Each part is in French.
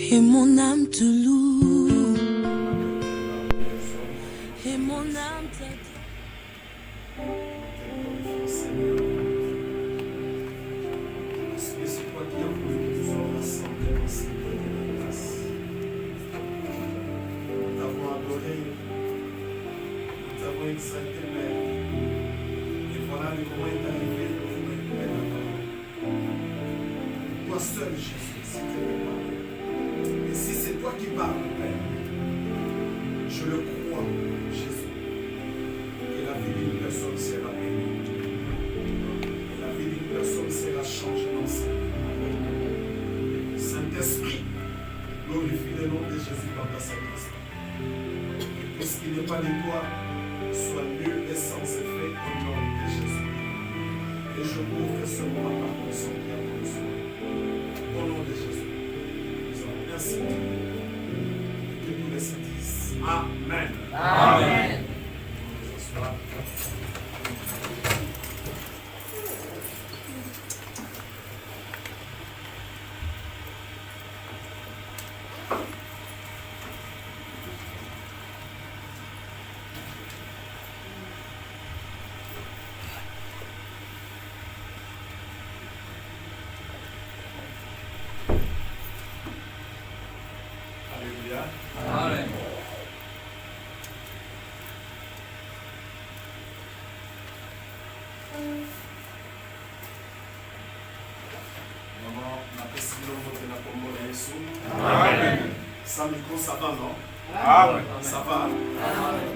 Et mon âme te loue. Et mon âme t'adore. C'est toi qui as voulu que nous soyons rassemblés dans cette de grâce. Nous t'avons adoré, nous t'avons exalté, Père. Et voilà le moment est arrivé pour nous récupérer la parole. Toi seul, Jésus, si tu veux parler. Et si c'est toi qui parles, Père, je le crois, Jésus, que la vie d'une personne sera bénie. Et la vie d'une personne sera changée dans sa vie. Saint-Esprit, glorifie le nom de Jésus dans ta sacristie. Que ce qui n'est pas de toi soit nul et sans effet au nom de Jésus. Et je couvre ce moment par ton sang qui a pris soin. Au nom de Jésus, nous avons ainsi prié. Et que tous les saints disent Amen. Amen. Nous allons Alléluia. Amen. Maman, ma question de la combo de Yesu. Amen. Sans micro, ça va, non? Amen. Ça va? Amen.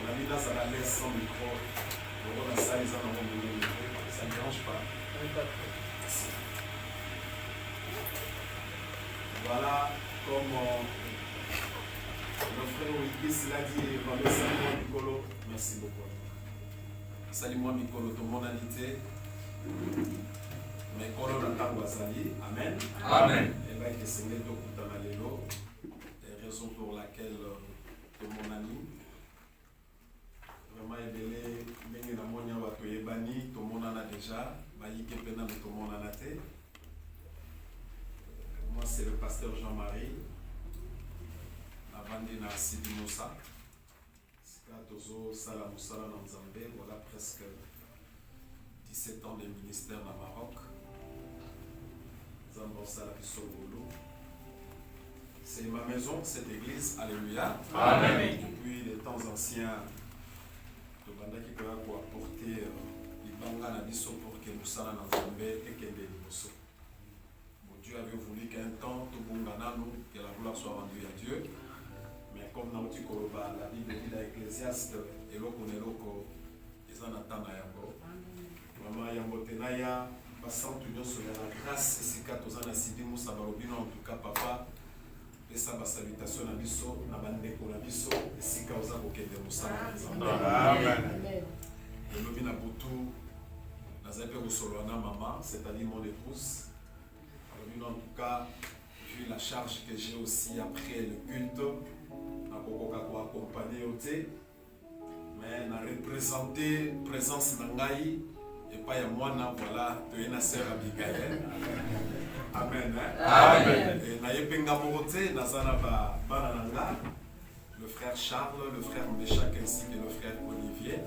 La vida, ça va laisser sans micro. On a ça, ils en ont voulu. Ça ne dérange pas. Merci. Voilà, comme le frère Wikis l'a dit, salut-moi Mikolo. Merci beaucoup. Salut-moi Mikolo, ton monalité. Mikolo Natango Azali. Amen. Amen. Et là, il est signé de Koutanalelo. Raison pour laquelle mon ami vraiment ebele ndenge na moni awa toyebani tomonana déjà bayike pena me tomonana te. Moi c'est le pasteur Jean-Marie navandi na Sidi Moussa sika tozo sala mosala na Nzambe. Voilà presque 17 ans de ministère na Maroc. Nzambe osala biso bolo. C'est ma maison, cette église. Alléluia. Amen. Depuis les temps anciens, le banda qui peut apporter l'ibanga na biso pour que nous soyons dans Nzambe et que nous soyons. Bon, Dieu avait voulu qu'un temps, tout le monde que la gloire soit rendue à Dieu. Mais comme dans la Bible dit dans l'Ecclésiaste, et l'eau connaît l'eau, ils en attendent à Yambo. Maman Yambo Tenaya, passant tout le monde sur la grâce, et si quand on a Sidi Moussa Balobino, en tout cas, papa. Et ça va salutation à biso, na bandeko na biso, et si causa bokende musala. Amen. Et le bina butu, na zape rusolo na maman, c'est-à-dire mon épouse. Alors en tout cas, vu la charge que j'ai aussi après le culte, na kokoka ko accompagner oté, mais na représenter présence na ngai et pas ya mwana voilà, de na sœur Abigail. Amen. Amen. Et nayepenga morote nazana ba banananga, le frère Charles, le frère Méchac ainsi que le frère Olivier.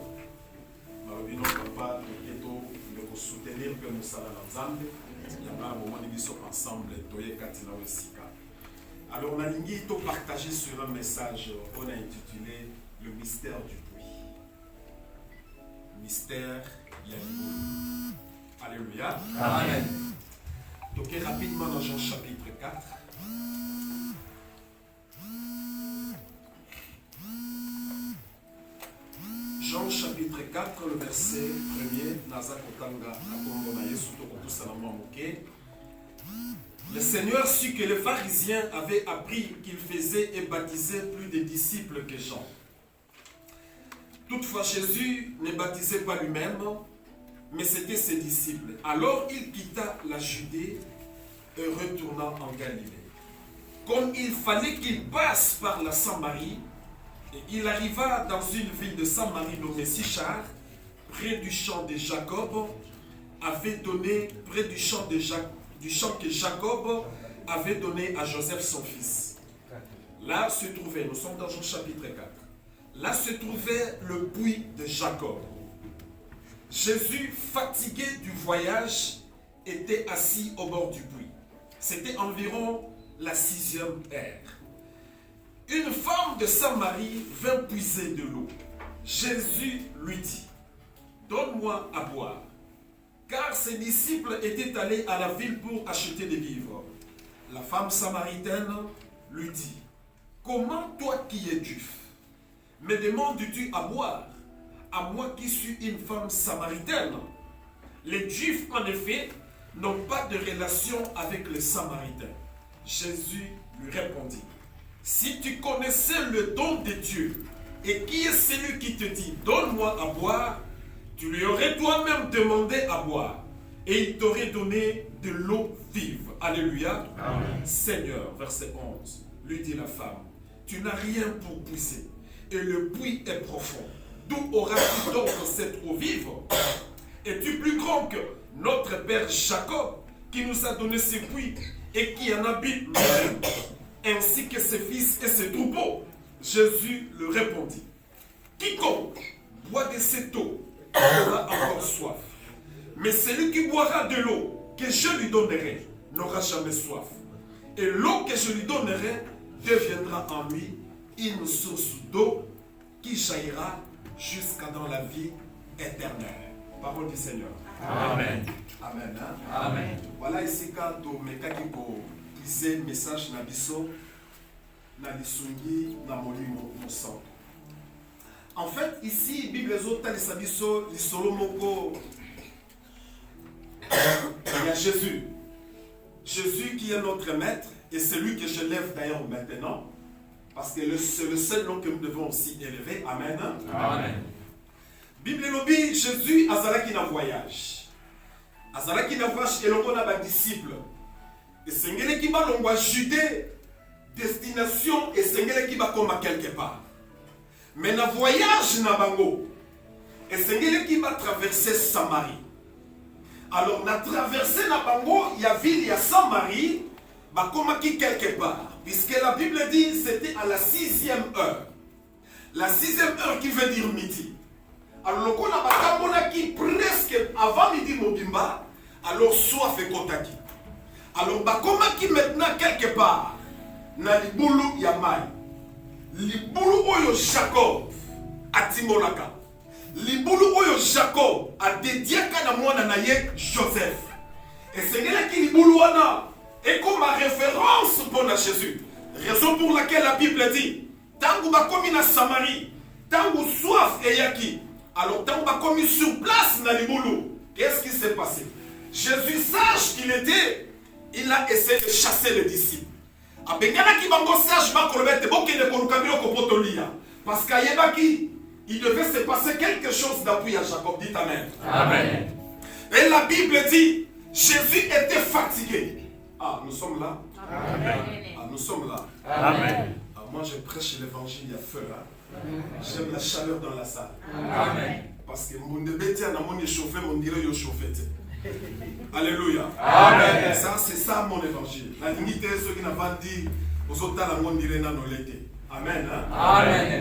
Malobino papa toketo de soutenir que nous sala na Nzambe. Yamba moment de biso ensemble toye katina wesika. Alors on a lingi to partager sur un message on a intitulé le mystère du bruit. Mystère Yalibou. Alléluia. Amen. Toquez rapidement dans Jean chapitre 4. Jean chapitre 4, le verset 1er. Le Seigneur sut que les pharisiens avaient appris qu'il faisait et baptisait plus de disciples que Jean. Toutefois, Jésus ne baptisait pas lui-même, mais c'était ses disciples. Alors il quitta la Judée et retourna en Galilée. Comme il fallait qu'il passe par la Samarie, et il arriva dans une ville de Samarie nommée Sichar, près du champ de Jacob, avait donné près du champ que Jacob avait donné à Joseph son fils. Là se trouvait, nous sommes dans Jean chapitre 4, là se trouvait le puits de Jacob. Jésus, fatigué du voyage, était assis au bord du puits. C'était environ la 6e heure. Une femme de Samarie vint puiser de l'eau. Jésus lui dit, donne-moi à boire. Car ses disciples étaient allés à la ville pour acheter des vivres. La femme samaritaine lui dit, comment toi qui es juif, me demandes-tu à boire, à moi qui suis une femme samaritaine? Les Juifs, en effet, n'ont pas de relation avec les Samaritains. Jésus lui répondit, si tu connaissais le don de Dieu, et qui est celui qui te dit, donne-moi à boire, tu lui aurais toi-même demandé à boire, et il t'aurait donné de l'eau vive. Alléluia. Amen. Seigneur, verset 11, lui dit la femme, tu n'as rien pour puiser, et le puits est profond. D'où auras-tu donc cette eau vive? Es-tu plus grand que notre père Jacob, qui nous a donné ce puits, et qui en habite nous-mêmes, ainsi que ses fils et ses troupeaux? Jésus lui répondit, quiconque boit de cette eau aura encore soif. Mais celui qui boira de l'eau que je lui donnerai n'aura jamais soif. Et l'eau que je lui donnerai deviendra en lui une source d'eau qui jaillira jusqu'à dans la vie éternelle. Parole du Seigneur. Amen. Amen. Hein? Amen. Voilà ici quand on me puiser message na biso na lisungi na molimo mosantu. En fait, ici, Bible ezota lisabiso lisolo moko. Il y a Jésus. Jésus qui est notre maître et celui que je lève d'ailleurs maintenant. Parce que c'est le seul nom que nous devons aussi élever. Amen. Amen. Bible lobi, Jésus azalaki na voyage. Azalaki na voyage elongo na ba disciple. Et sengele ki ba longwa Judée, destination et sengele ki ba koma quelque part. Mais na voyage na bango, et sengele ki ba traverser Samarie. Alors na traverser na bango, il y a ville, il y a Samarie, ba koma ki quelque part. Puisque la Bible dit c'était à la 6e heure. La 6e heure qui veut dire midi. Alors le qu'on a qui presque avant midi mobimba, alors soif et kotaki. Alors bakoma qui maintenant quelque part na libulu yamai. Libulu oyo Jacob atimolaka. Libulu oyo Jacob a dédié kana mwana na ye Joseph. Et c'est qui libulu wana et comme référence pour Jésus. Raison pour laquelle la Bible dit tangu bakomi na Samarie, tangu soif et yaki. Alors, tant qu'on a commis sur place dans les boulots, qu'est-ce qui s'est passé? Jésus, sage qu'il était, il a essayé de chasser les disciples. Parce qu'il devait se passer quelque chose d'appui à Jacob. Dites Amen. Amen. Et la Bible dit, Jésus était fatigué. Ah, nous sommes là. Amen. Ah, nous sommes là. Amen. Ah, moi, je prêche l'évangile, il y a feu. Hein? J'aime la chaleur dans la salle. Amen. Parce que mon débêté a mon chauffé, mon dirait yo chauffé. Alléluia. Amen. Ça, c'est ça mon évangile. La dignité, ceux qui n'ont pas dit, aux autres, la monde dirait non, l'été. Amen. Amen.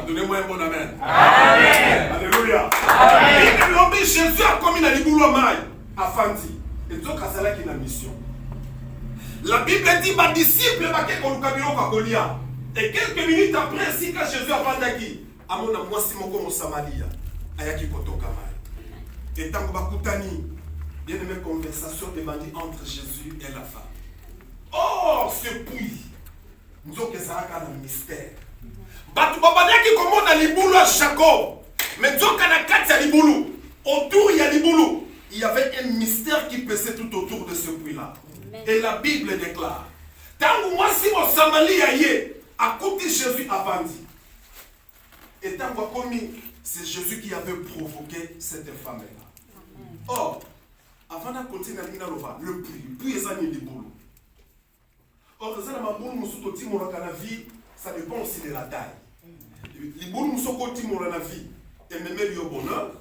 Donnez-moi un bon amen. Amen. Alléluia. Amen. Jésus a commis la liboulou maï à Fandi. Et donc, c'est là qu'il a une mission. La Bible dit, ma disciple va et quelques minutes après, si quand Jésus a vendaki, à mon amour, si mon comme Samaria, ayaki kotoka mai. Et tant que bakutani, bien aimé conversation demandée entre Jésus et la femme. Or, ce puits, nous avons un mystère. Batu babadaki comment na libulu à Jacob, mais donc à la carte à libulu, autour il y a libulu, il y avait un mystère qui pesait tout autour de ce puits-là. Et la Bible déclare, tant que moi si mon Samarie aïe, à côté Jésus a vendu. Et tant que commis, c'est Jésus qui avait provoqué cette femme-là. Or, avant de continuer à dire le puits est un libulu. Or, la vie, ça dépend aussi de la taille. Les boules sont côté dans la vie et me met au bonheur.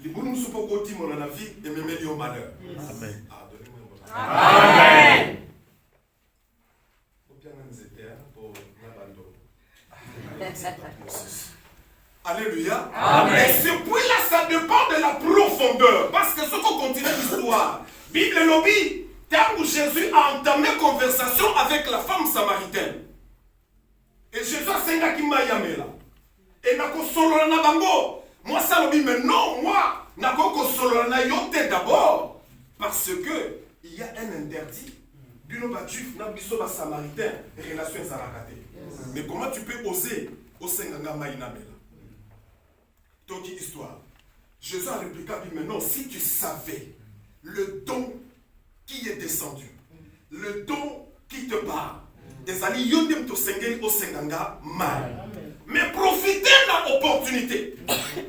Les boules sont côté dans la vie et me met au malheur. Amen. Ah, donnez-moi Amen. Alléluia. Amen. Et ce point-là, ça dépend de la profondeur. Parce que ce qu'on continue l'histoire, Bible lobby, tant où Jésus a entamé conversation avec la femme samaritaine. Et Jésus a dit qu'il m'a yamé là. Et n'a pas solo na bango. Moi ça lobby, mais non, moi, n'a pas solo na yote d'abord. Parce que il y a un interdit. Bino ba juif na biso ba samaritain, relation zarakate. Mais comment tu peux oser au senganga maïnamela? Donc, histoire. Jésus a répliqué, mais non, si tu savais le don qui est descendu, le don qui te parle, mais profitez de l'opportunité,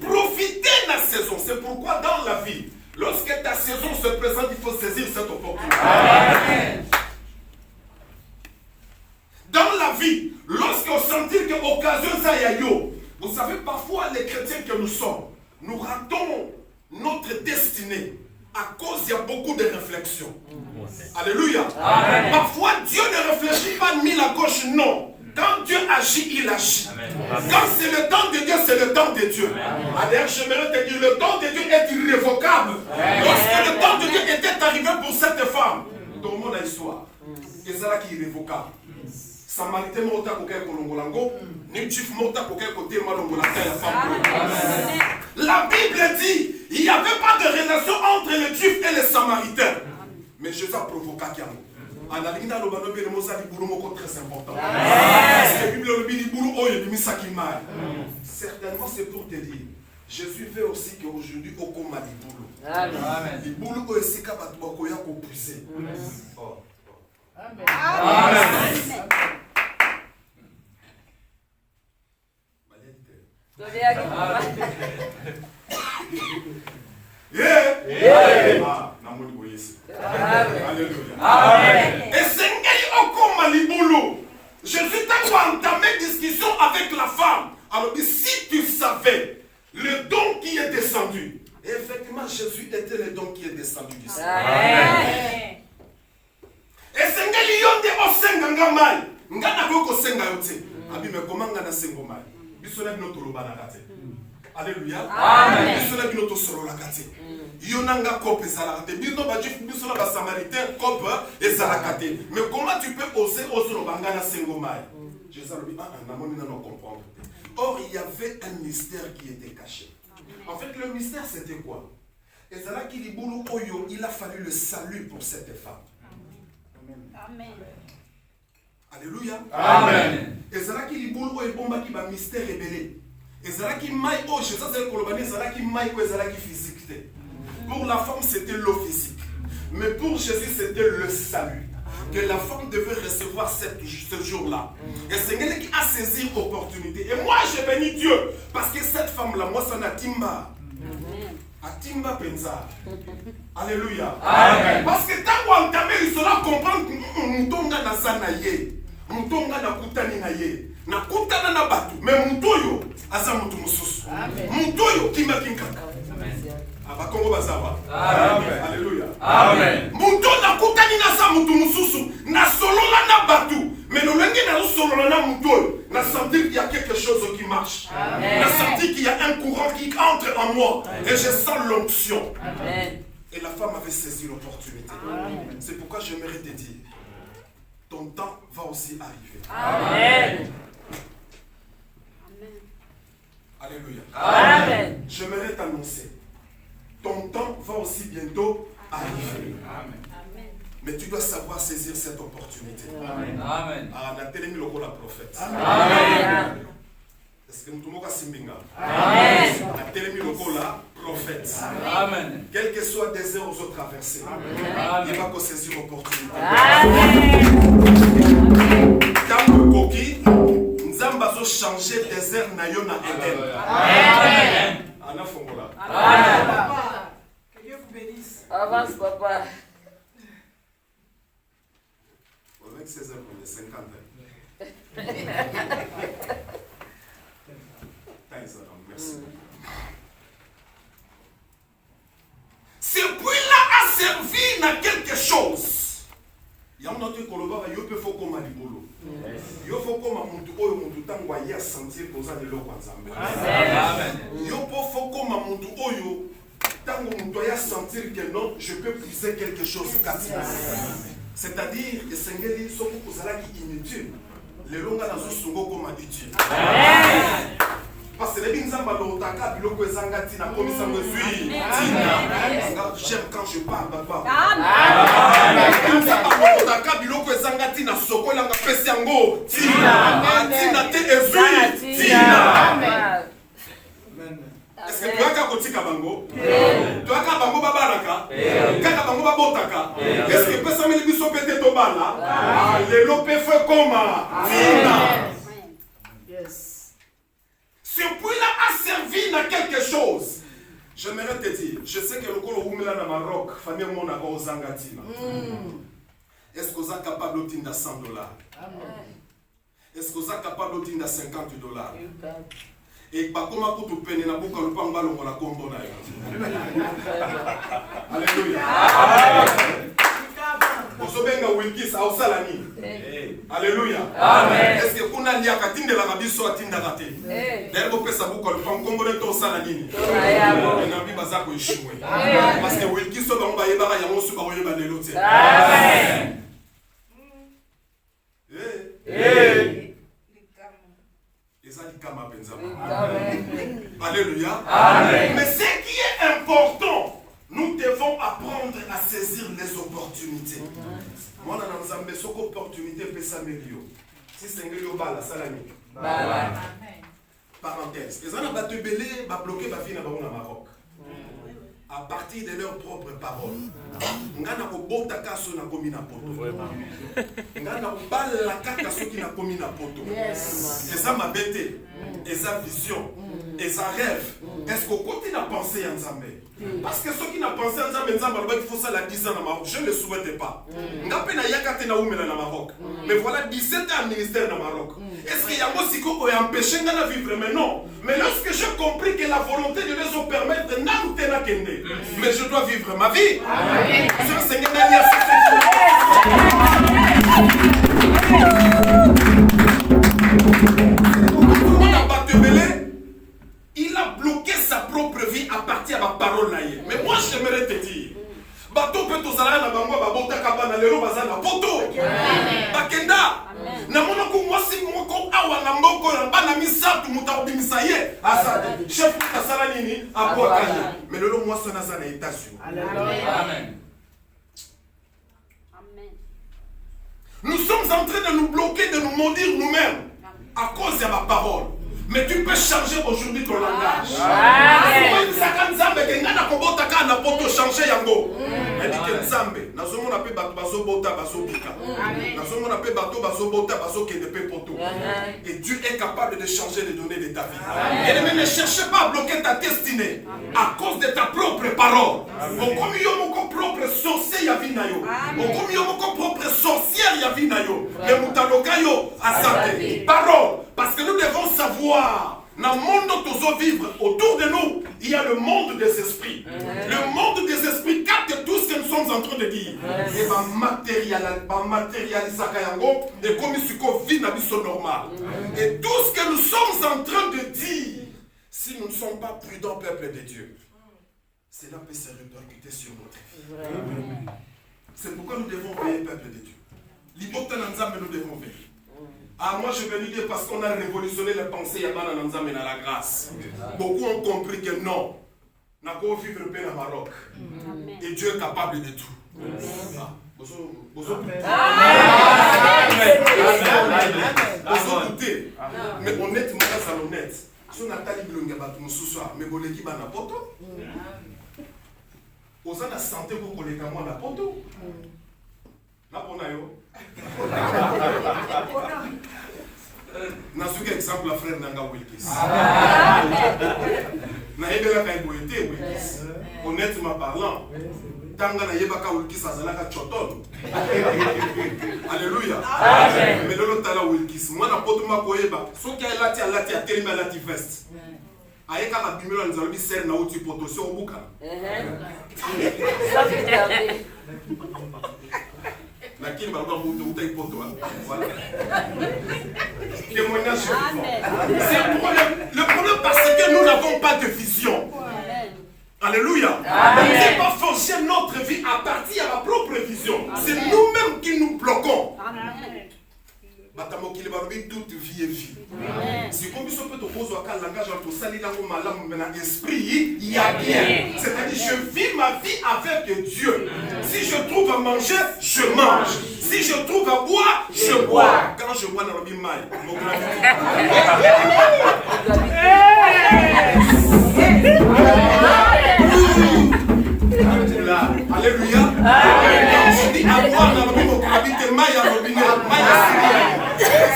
profitez de la saison. C'est pourquoi dans la vie, lorsque ta saison se présente, il faut saisir cette opportunité. Amen. Dans la vie, lorsqu'on sentit que l'occasion ça y a yo, vous savez, parfois les chrétiens que nous sommes, nous ratons notre destinée à cause il y a beaucoup de réflexions. Alléluia. Amen. Parfois Dieu ne réfléchit pas de mille à gauche, non. Quand Dieu agit, il agit. Amen. Quand c'est le temps de Dieu, c'est le temps de Dieu. D'ailleurs, j'aimerais te dire, le temps de Dieu est irrévocable. Amen. Lorsque le temps de Dieu était arrivé pour cette femme, dans mon histoire, et c'est là qui est irrévocable. Samaritain mota kokai kolongolango, ni juif mota kokai kote malongolata ya femme. La Bible dit, il n'y avait pas de relation entre les juifs et les samaritains. Mais Jésus a provoqué Kiamo. En alina lo banobe le mosa liburu moko très important. Parce que la Bible le liburu oyo bimisa kimai. Certainement c'est pour te dire, Jésus veut aussi qu'aujourd'hui au koma liburu. Amen. Liburu oyo sika batu bakoya ko pousser. Amen. Amen. Et Jésus t'a entamé discussion avec la femme. Alors si tu savais le don qui est descendu, et effectivement Jésus était le don qui est descendu du ciel. Et sengeli yonde osenganga mai ngana boko senga yote abi me komanga na sengo mai bisona bino toloba na kate. Alléluia. Amen. Bisona bino to solo la kate yonanga kope ezala kate bino ba juif bisona ba samaritain kope ezala kate. Mais comment tu peux oser osolo banga na sengo mai? Jésus a dit na moni na comprendre. Or il y avait un mystère qui était caché. En fait le mystère c'était quoi? Ezala ki libulu oyo, il a fallu le salut pour cette femme. Amen. Alléluia. Amen. Et c'est là qu'il y a un mystère révélé. Et c'est là qu'il y a un physique. Pour la femme, c'était l'eau physique. Mais pour Jésus, c'était le salut. Que la femme devait recevoir ce jour-là. Et c'est elle qui a saisi l'opportunité. Et moi, j'ai béni Dieu. Parce que cette femme-là, moi, ça n'a timba. Atimba penza. Alléluia. Amen. Parce que tant qu'on entame, il sera comprendre que moutonga na zanaye, moutonga na kutani na ye, na kutana na batu, mais moutoyo asa mutu mususu. Moutoyo kima kinkaka. Abakongo bazawa. Amen. Alléluia. Amen. Mouto na kutani na sa mutu mususu, na solola na batu, mais no lengi na solola na moutoyo. Na senti qu'il y a quelque chose qui marche. Amen. Na senti qu'il y a un courant qui entre en moi. Amen. Et je sens l'onction. Et la femme avait saisi l'opportunité. C'est pourquoi j'aimerais te dire, ton temps va aussi arriver. Amen. Alléluia. Amen. J'aimerais t'annoncer, ton temps va aussi bientôt arriver. Amen. Mais tu dois savoir saisir cette opportunité. Amen. Amen. Ah, na telemi loko la prophète. Amen. Est-ce que nous tomons à Simbinga? Amen. Na telemi loko la prophète. Amen. Quel que soit désert aux autres traversés, il va saisir l'opportunité. Amen. Tant que Koki, Nzamba zo changer désert na yo na Eden. Amen. Ana Fongola. Amen. Que Dieu vous bénisse. Avance, papa. Avec 16 ans, on est 50 ans. Merci. Ce puits-là a servi à quelque chose. on te koloba yo pe faut comme libolo. Yo faut comme muntu oyo muntu tango ya sentir koza de loko nzambe. Amen. Yo faut comme muntu oyo tango muntu ya sentir que non, je peux puiser quelque chose katina. C'est-à-dire que sengeli soko kozala ki inutile. Le longa na zo songo comme utile. Amen. Parce que les gens qui j'aime quand je parle, papa. Est-ce que tu as kotika bango? Tu as bango babalaka? Kaka bango babotaka? Est-ce que peut s'amener biso pété to bala? Le lope fait comment? Yes. Ce puits-là a servi à quelque chose. J'aimerais te dire, je sais que le colo oumela na Maroc, famille mon a au Zangatina. Est-ce que vous êtes capable de $100? Est-ce que vous êtes capable de $50? Et pas comme à tout peine na boka le pangalo la combo na yo. Alléluia. Ozobenga Wilkis au salani. Alléluia. Amen. Est-ce que kuna lia katinde la kabiso atinda kate? Derbo pesa buko le pangombo de to salani. Na bi bazako ishwe. Parce que Wilkis so ba yebara ya mosu ba yeba lelo te. Amen. Alléluia. Amen. Mais ce qui est important, nous devons apprendre à saisir les opportunités. Moi, dans un besoin d'opportunité, peut s'améliorer. Si c'est un gars bala, salami. Parenthèse. Les gens ont bloqué ma vie dans le Maroc. À partir de leurs propres paroles. Ngana ko bota kaso na komi na poto. Ngana ko bala kaka so ki na komi na poto. Et ça m'a bêté. Et sa vision. Et sa rêve. Est-ce qu'on continue à penser en Zambé? Parce que ceux qui n'ont pensé en Zambé, il faut ça la 10 ans au Maroc. Je ne le souhaitais pas. Ngapé na yakate na oumela na Maroc. Mais voilà 17 ans au ministère na Maroc. Est-ce qu'il y a aussi qui a empêché de vivre? Mais non. Mais lorsque j'ai compris que la volonté de Dieu permet de n'amuter kende, mais je dois vivre ma vie. Ce Seigneur il a bloqué sa propre vie à partir de ma parole. Mais moi j'aimerais te dire, bateau peut tous aller dans bango babota kabana lelo bazana poto. Bakenda. Na mona ko mwasi moko awa na mboko na bana misatu mutabimisa ye. Asa chef kasala nini abwakanya. Mais lelo mwasi na zana États-Unis. Amen. Nous sommes en train de nous bloquer, de nous maudire nous-mêmes à cause de ma parole. Mais tu peux changer aujourd'hui ton langage. Changer yango. Et Dieu est capable de changer les données de ta vie. Et ne cherchez pas à bloquer ta destinée à cause de ta propre parole. Comme mon propre sorcier yavinayo. Comme mon propre sorcière yavinayo. Mais mutalokayo à santé. Parole. Parce que nous devons savoir, dans le monde dont nous vivre autour de nous, il y a le monde des esprits. Le monde des esprits capte tout ce que nous sommes en train de dire. Et va matérialiser et comme il vit dans vie normale. Et tout ce que nous sommes en train de dire, si nous ne sommes pas prudents, peuple de Dieu, cela peut se répercuter sur notre vie. C'est pourquoi nous devons veiller, peuple de Dieu. Nous devons veiller. Ah, moi je vais lui dire parce qu'on a révolutionné les pensées Yabana Nanzam et dans la grâce. Beaucoup ont compris que non. N'a pas vivre le paix au Maroc. Et Dieu est capable de tout. Mais honnêtement, ça honnête. Si on a tali blonga ce soir, mais bolé qui va na poto. Aux gens la santé pour coller comme moi na poto. Na ponayo. Nasuka exemple la frère Nanga Wilkis. Na yebela ka eboete Wilkis. Honnêtement parlant, tanga na yebaka Wilkis azalaka choton. Alléluia. Amen. Mais lolo tala Wilkis, moi na potuma koyeba, soki alati a telima lati veste. Ayeka ka bimelo nzalobi ser na oti poto so obuka. Lakini balikuwa Voilà. Témoignage vivant. C'est le problème parce que nous n'avons pas de vision. Alléluia. C'est pas forcer notre vie à partir à ma propre vision. C'est nous-mêmes qui nous bloquons. Toute vie est vie. Si comme ça peut te poser un langage entre ça, esprit, il y a bien. C'est-à-dire, je vis ma vie avec Dieu. Si je trouve à manger, je mange. Si je trouve à boire, je bois. Quand je bois dans le bimaï, alléluia. Je dis à boire dans le bimaï,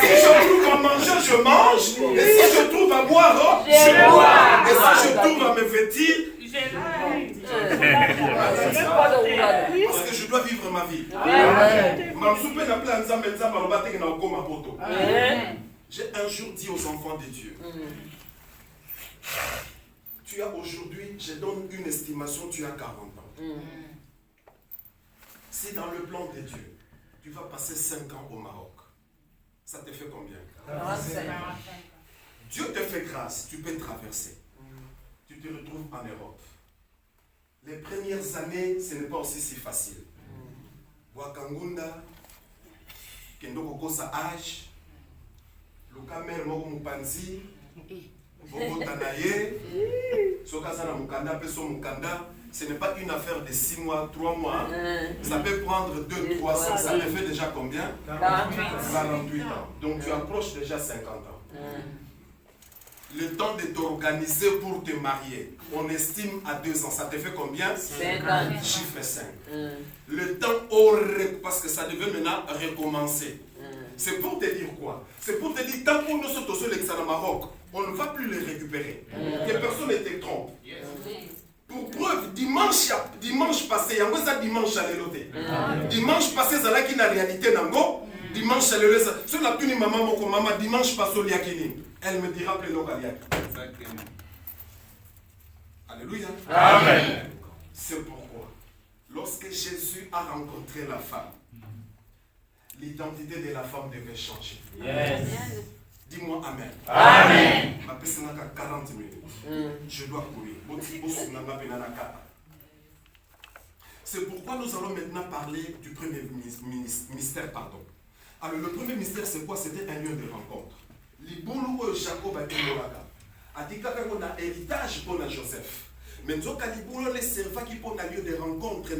si je trouve à manger, je mange. Et si je trouve à boire, je bois. Et si je trouve à me vêtir, parce que je dois vivre ma vie. J'ai un jour dit aux enfants de Dieu, tu as aujourd'hui, je donne une estimation, tu as 40 ans. Si dans le plan de Dieu, tu vas passer 5 ans au Maroc, ça te fait combien? Dieu te fait grâce, tu peux traverser. Tu te retrouves en Europe. Les premières années, ce n'est pas aussi si facile. Wakangunda, Kendoko Kosa Age, Lukamer Mogo Mupanzi, Bogo Tanaye, Sokazana Mukanda, Peso Mukanda. Ce n'est pas une affaire de 6 mois, 3 mois. Ça peut prendre 2, 3 ans. Ça te fait déjà combien? 48 ans. Donc tu approches déjà 50 ans. Le temps de t'organiser pour te marier, on estime à 2 ans. Ça te fait combien? 50. Chiffre 5. Le temps, parce que ça devait maintenant recommencer. C'est pour te dire quoi? C'est pour te dire, tant qu'on nous sommes au Maroc, on ne va plus les récupérer. Que personne ne te trompe. Pour preuve, dimanche passé, il y a un dimanche à l'éloté. Dimanche passé, il y a une réalité. Dimanche à l'éloté, si on a tenu maman, dimanche passé, elle me dira plus long à alléluia. Amen. C'est pourquoi, lorsque Jésus a rencontré la femme, l'identité de la femme devait changer. Yes. Dis-moi Amen. Amen. Ma personne a 40 minutes. Je dois courir. C'est pourquoi nous allons maintenant parler du premier mystère. Alors le premier mystère, c'est quoi? C'était un lieu de rencontre. Libulu Jacob a été a dit qu'on a héritage pour Joseph. Mais nous avons les servants qui font un lieu de rencontre,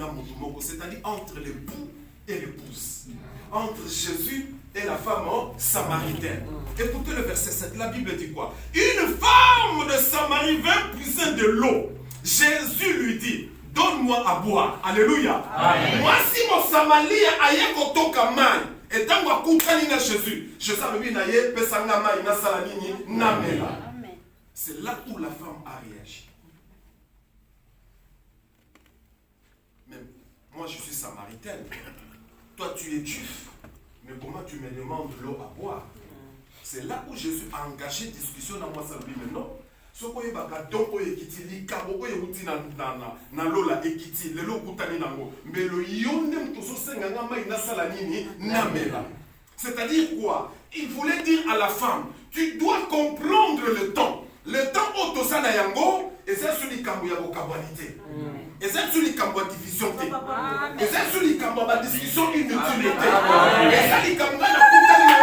c'est-à-dire entre l'époux et l'épouse. Entre Jésus et la femme samaritaine. Écoutez le verset 7, la Bible dit quoi? Une femme de Samarie vint puiser de l'eau. Jésus lui dit, donne-moi à boire. Alléluia. Amen. Moi si mon Samaria aye kotoka mai, et tant que koutani na Jésus, je sais le na ye pesanga mai na salanini na mela. C'est là où la femme a réagi. Mais moi je suis samaritaine. Toi tu es juif. Mais comment tu me demandes l'eau à boire? C'est là où Jésus a engagé discussion dans moi, ça lui maintenant. Ce qu'on y a donc ekiti li kabo ko yuti na lola ekiti le lo kutani nango mais le yondem to so senga ngama ina sala nini na mela. C'est-à-dire quoi? Il voulait dire à la femme, tu dois comprendre le temps. Le temps otosana yango et c'est celui kambo ya bokabalité. Et c'est celui kambo division té. Et c'est celui kambo ba discussion inutilité. Et c'est celui kambo na kutani na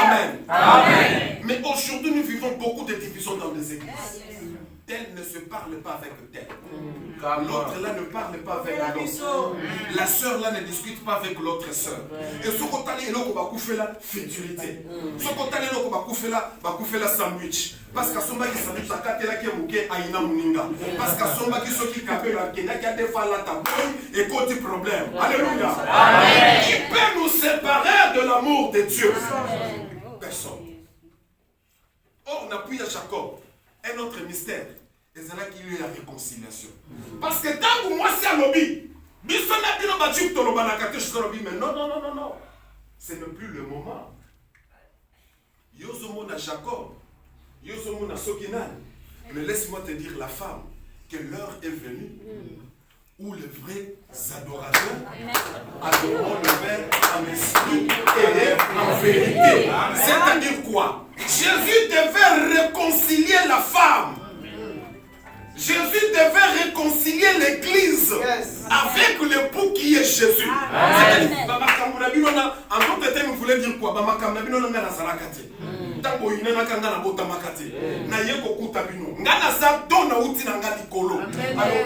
amen. Amen. Mais aujourd'hui, nous vivons beaucoup de divisions dans les églises. Tel ne se parle pas avec tel. L'autre là ne parle pas avec l'autre. La sœur là ne discute pas avec l'autre sœur. Et ce qu'on t'a dit, c'est la futilité. Ce qu'on t'a dit, c'est la sandwich. Parce qu'à son qui sandwich, ça a été mouké à ina muninga. Parce qu'à son qui sont qui capé la kena qui a des fois la tabouille et côté problème. Alléluia. Qui peut nous séparer de l'amour de Dieu? Personne. Or, on appuie à Jacob. Un autre mystère. Et c'est là qu'il y a eu la réconciliation. Parce que tant que moi, c'est un lobby. Mais non. Ce n'est plus le moment. Yosomo na Jacob. Yosomo na Sokinan. Mais laisse-moi te dire, la femme, que l'heure est venue où les vrais adorateurs Adorons le Père en esprit et en vérité. C'est-à-dire quoi? Jésus devait réconcilier la femme. Jésus devait réconcilier l'église avec l'époux qui est Jésus. En d'autres termes, vous voulez dire quoi? Alors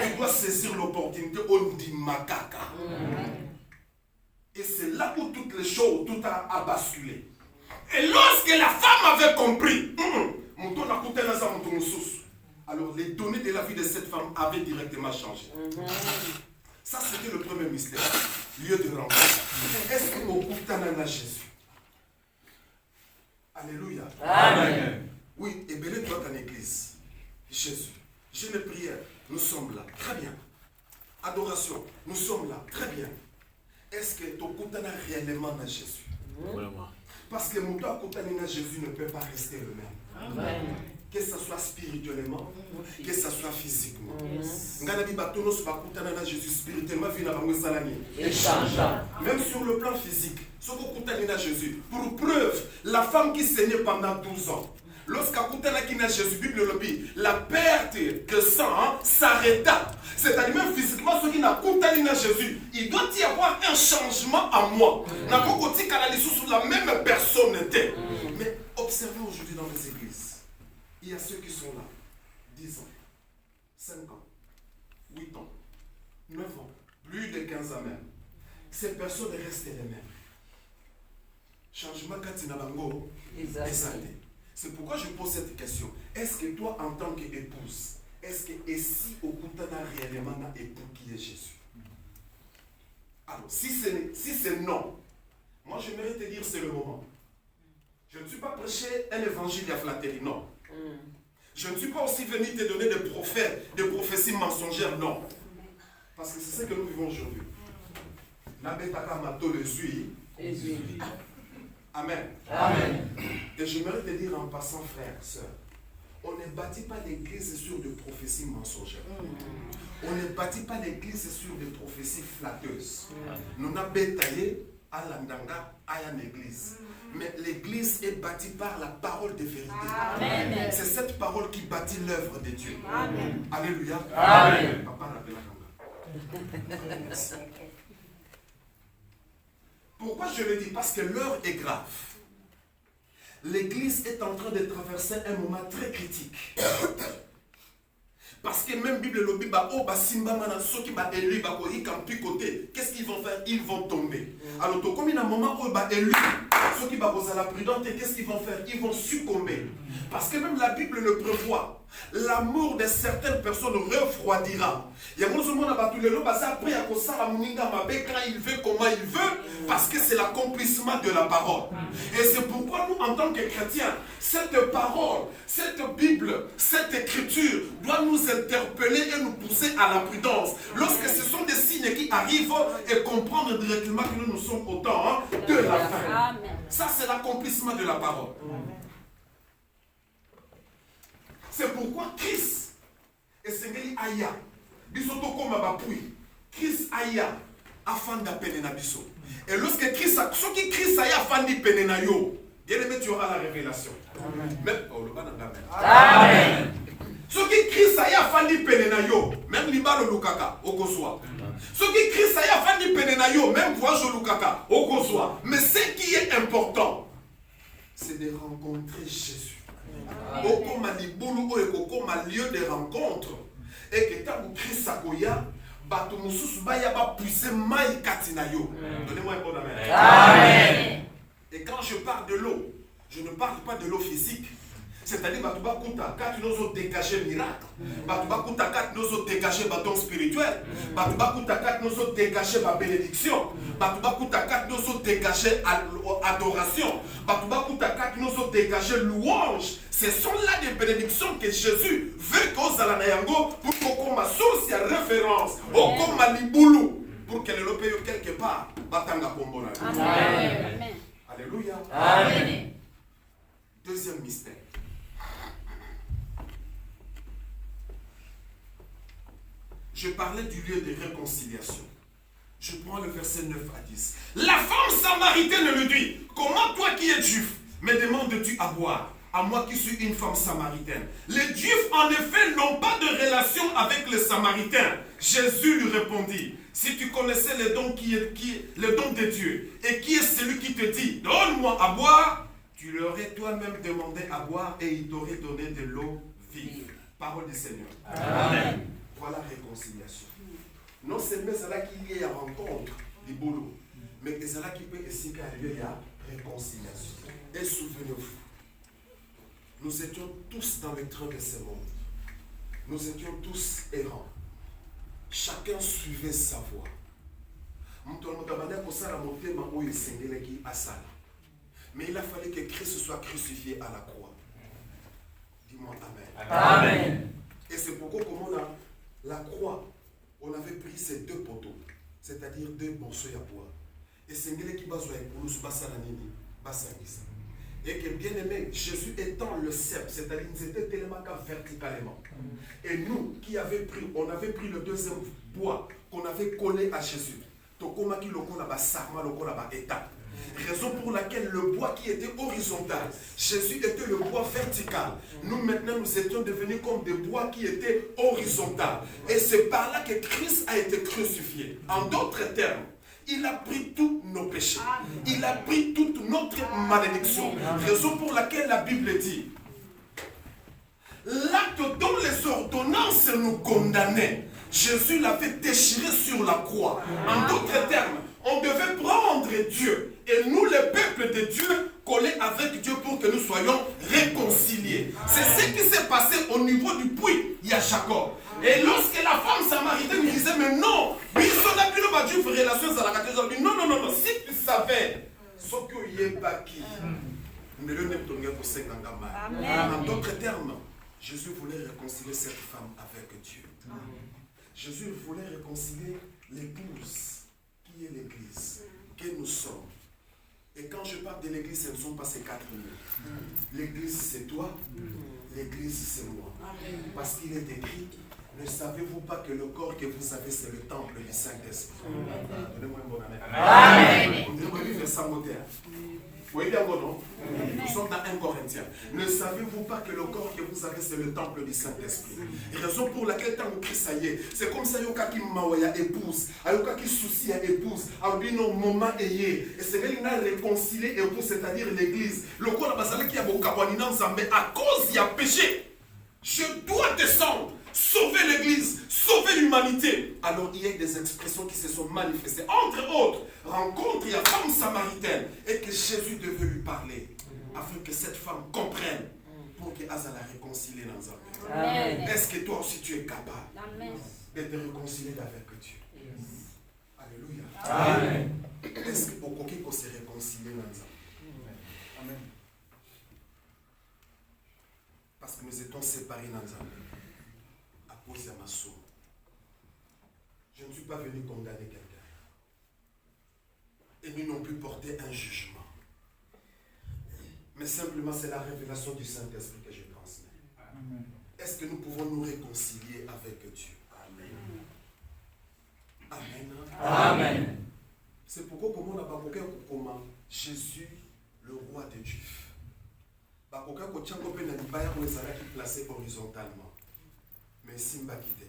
tu dois saisir l'opportunité au Ndimakaka. Et c'est là où toutes les choses, tout a basculé. Et lorsque la femme avait compris, alors les données de la vie de cette femme avaient directement changé. Ça, c'était le premier mystère. Lieu de rencontre. Est-ce que au Koutanana Jésus? Alléluia. Amen. Oui, et belé toi en église. Jésus. Jeûne et prière. Nous sommes là. Très bien. Adoration. Nous sommes là. Très bien. Est-ce que tu Koutana réellement dans Jésus? Parce que mon Koutanana Jésus ne peut pas rester le même. Amen. Que ce soit spirituellement, que ce soit physiquement. Jésus spirituellement, même sur le plan physique, Jésus. Pour preuve, la femme qui saignait pendant 12 ans, lorsqu'Akoutana Jésus, Bible le dit, la perte de sang s'arrêta. C'est-à-dire même physiquement, ceux qui n'ont pas Jésus, il doit y avoir un changement en moi. La même personne était. Mais observez aujourd'hui dans les églises. Il y a ceux qui sont là, 10 ans, 5 ans, 8 ans, 9 ans, plus de 15 ans même. Ces personnes restent les mêmes. Changement Katinabango, c'est pourquoi je pose cette question. Est-ce que toi, en tant qu'épouse, est-ce que et si au Koutana réellement un époux qui est Jésus? Alors, si c'est non, moi j'aimerais te dire c'est le moment. Je ne suis pas prêché un évangile à flatterie, non. Je ne suis pas aussi venu te donner des prophètes, des prophéties mensongères, non. Parce que c'est ce que nous vivons aujourd'hui. Amen. Amen. Et j'aimerais te dire en passant, frère, sœur, on ne bâtit pas l'église sur des prophéties mensongères. On ne bâtit pas l'église sur des prophéties flatteuses. Nous n'avons pas taillé à l'andanga, à une église. Mais l'église est bâtie par la parole de vérité. Amen. C'est cette parole qui bâtit l'œuvre de Dieu. Amen. Alléluia. Amen. Papa pourquoi je le dis? Parce que l'heure est grave. L'église est en train de traverser un moment très critique. Parce que même Bible le dit, qu'est-ce qu'ils vont faire? Ils vont tomber. Alors, comme il y a un moment où élu, ceux qui vont la prudente, qu'est-ce qu'ils vont faire? Ils vont succomber. Parce que même la Bible le prévoit. L'amour de certaines personnes refroidira. Il y a beaucoup de monde après à quand il veut, comment il veut, parce que c'est l'accomplissement de la parole. Et c'est pourquoi nous, en tant que chrétiens, cette parole, cette Bible, cette écriture doit nous interpeller et nous pousser à la prudence. Lorsque ce sont des signes qui arrivent et comprendre directement que nous sommes au temps de la fin. Ça, c'est l'accomplissement de la parole. C'est pourquoi Christ et Sengeli Aya, bisoto comme Bapui, Christ Aya, afin d'appeler Nabiso. Et lorsque Christ a, ce qui Christ Aya afin d'appeler Nayo, bien aimé, tu auras la révélation. Même, oh, le ban Amen. Ce qui Christ Aya afin d'appeler Nayo, même l'Iba le Lukaka, au Goswa. Ce qui Christ Aya afin d'appeler Nayo, même voyage au Lukaka, au Goswa. Mais ce qui est important, c'est de rencontrer Jésus. Comme un lieu de rencontre et que tant que Christ Akoya, donnez-moi un bon amen. Amen. Et quand je parle de l'eau, je ne parle pas de l'eau physique. C'est-à-dire que nous avons dégagé le miracle. Nous avons dégagé le bâton spirituel. Nous avons dégagé la bénédiction. Nous avons dégagé l'adoration. Nous avons dégagé louange. Ce sont là des bénédictions que Jésus veut qu'on alango pour qu'on ma source à référence. Comme ma liboulou. Pour qu'elle le paye quelque part. Amen. Alléluia. Amen. Deuxième mystère. Je parlais du lieu de réconciliation. Je prends le verset 9 à 10. La femme samaritaine lui dit, comment toi qui es juif, me demandes-tu à boire, à moi qui suis une femme samaritaine? Les Juifs, en effet, n'ont pas de relation avec les Samaritains. Jésus lui répondit, si tu connaissais le don de Dieu, et qui est celui qui te dit, donne-moi à boire, tu l'aurais toi-même demandé à boire, et il t'aurait donné de l'eau vive. Parole du Seigneur. Amen. Voilà la réconciliation. Non seulement c'est là qu'il y a rencontre du boulot, mais c'est là qu'il peut aussi arriver à réconciliation. Et souvenez-vous, nous étions tous dans le train de ce monde. Nous étions tous errants. Chacun suivait sa voie. Mais il a fallu que Christ soit crucifié à la croix. Dis-moi Amen. Amen. Et c'est pourquoi, comme on a la croix, on avait pris ces deux poteaux, c'est-à-dire deux morceaux à bois. Et c'est ce qui va et que bien aimé, Jésus étant le cep, c'est-à-dire qu'ils étaient tellement verticalement. Et nous qui avions pris, on avait pris le deuxième bois qu'on avait collé à Jésus. Raison pour laquelle le bois qui était horizontal, Jésus était le bois vertical. Nous maintenant nous étions devenus comme des bois qui étaient horizontaux. Et c'est par là que Christ a été crucifié. En d'autres termes, il a pris tous nos péchés. Il a pris toute notre malédiction. Raison pour laquelle la Bible dit, l'acte dont les ordonnances nous condamnaient, Jésus l'avait déchiré sur la croix. En d'autres termes, on devait prendre Dieu et nous, le peuple de Dieu, coller avec Dieu pour que nous soyons réconciliés. C'est ce qui s'est passé au niveau du puits, il y a Jacob. Et lorsque la femme samaritaine disait, mais non, non, non, si tu savais ce que est baki, en d'autres termes, Jésus voulait réconcilier cette femme avec Dieu. Jésus voulait réconcilier l'épouse qui est l'église, que nous sommes. Et quand je parle de l'église, ce ne sont pas ces quatre mots. L'église c'est toi, l'église c'est moi. Parce qu'il est écrit, ne savez-vous pas que le corps que vous avez, c'est le temple du Saint-Esprit? Donnez-moi un bon amen. On dirait que je sans moteur. Vous voyez bien, non? Nous sommes dans 1 Corinthiens. Ne savez-vous pas que le corps que vous avez, c'est le temple du Saint-Esprit? Raison pour laquelle, tant que Christ y est, c'est comme ça, il y a qui m'a épouse, il y a qui soucie à épouse, il y a un moment et c'est qu'il a réconcilié épouse, c'est-à-dire l'église. Le corps qui a mais à cause il y a péché, je dois descendre, sauver l'église, sauver l'humanité. Alors il y a des expressions qui se sont manifestées. Entre autres, rencontre la femme samaritaine et que Jésus devait lui parler afin que cette femme comprenne pour qu'elle la réconcilier dans un pays. Est-ce que toi aussi tu es capable de te réconcilier avec Dieu? Alléluia. Amen. Est-ce que pour qu'on se réconcilie dans un pays? Amen. Parce que nous étions séparés dans un pays. À cause de ma soeur. Je ne suis pas venu condamner quelqu'un. Et nous non plus porter un jugement. Mais simplement c'est la révélation du Saint-Esprit que je transmets. Est-ce que nous pouvons nous réconcilier avec Dieu? Amen. Amen. Amen. C'est pourquoi comme on a pas comment Jésus, le roi des Juifs. Pas qui placé horizontalement. Mais Simba quitté.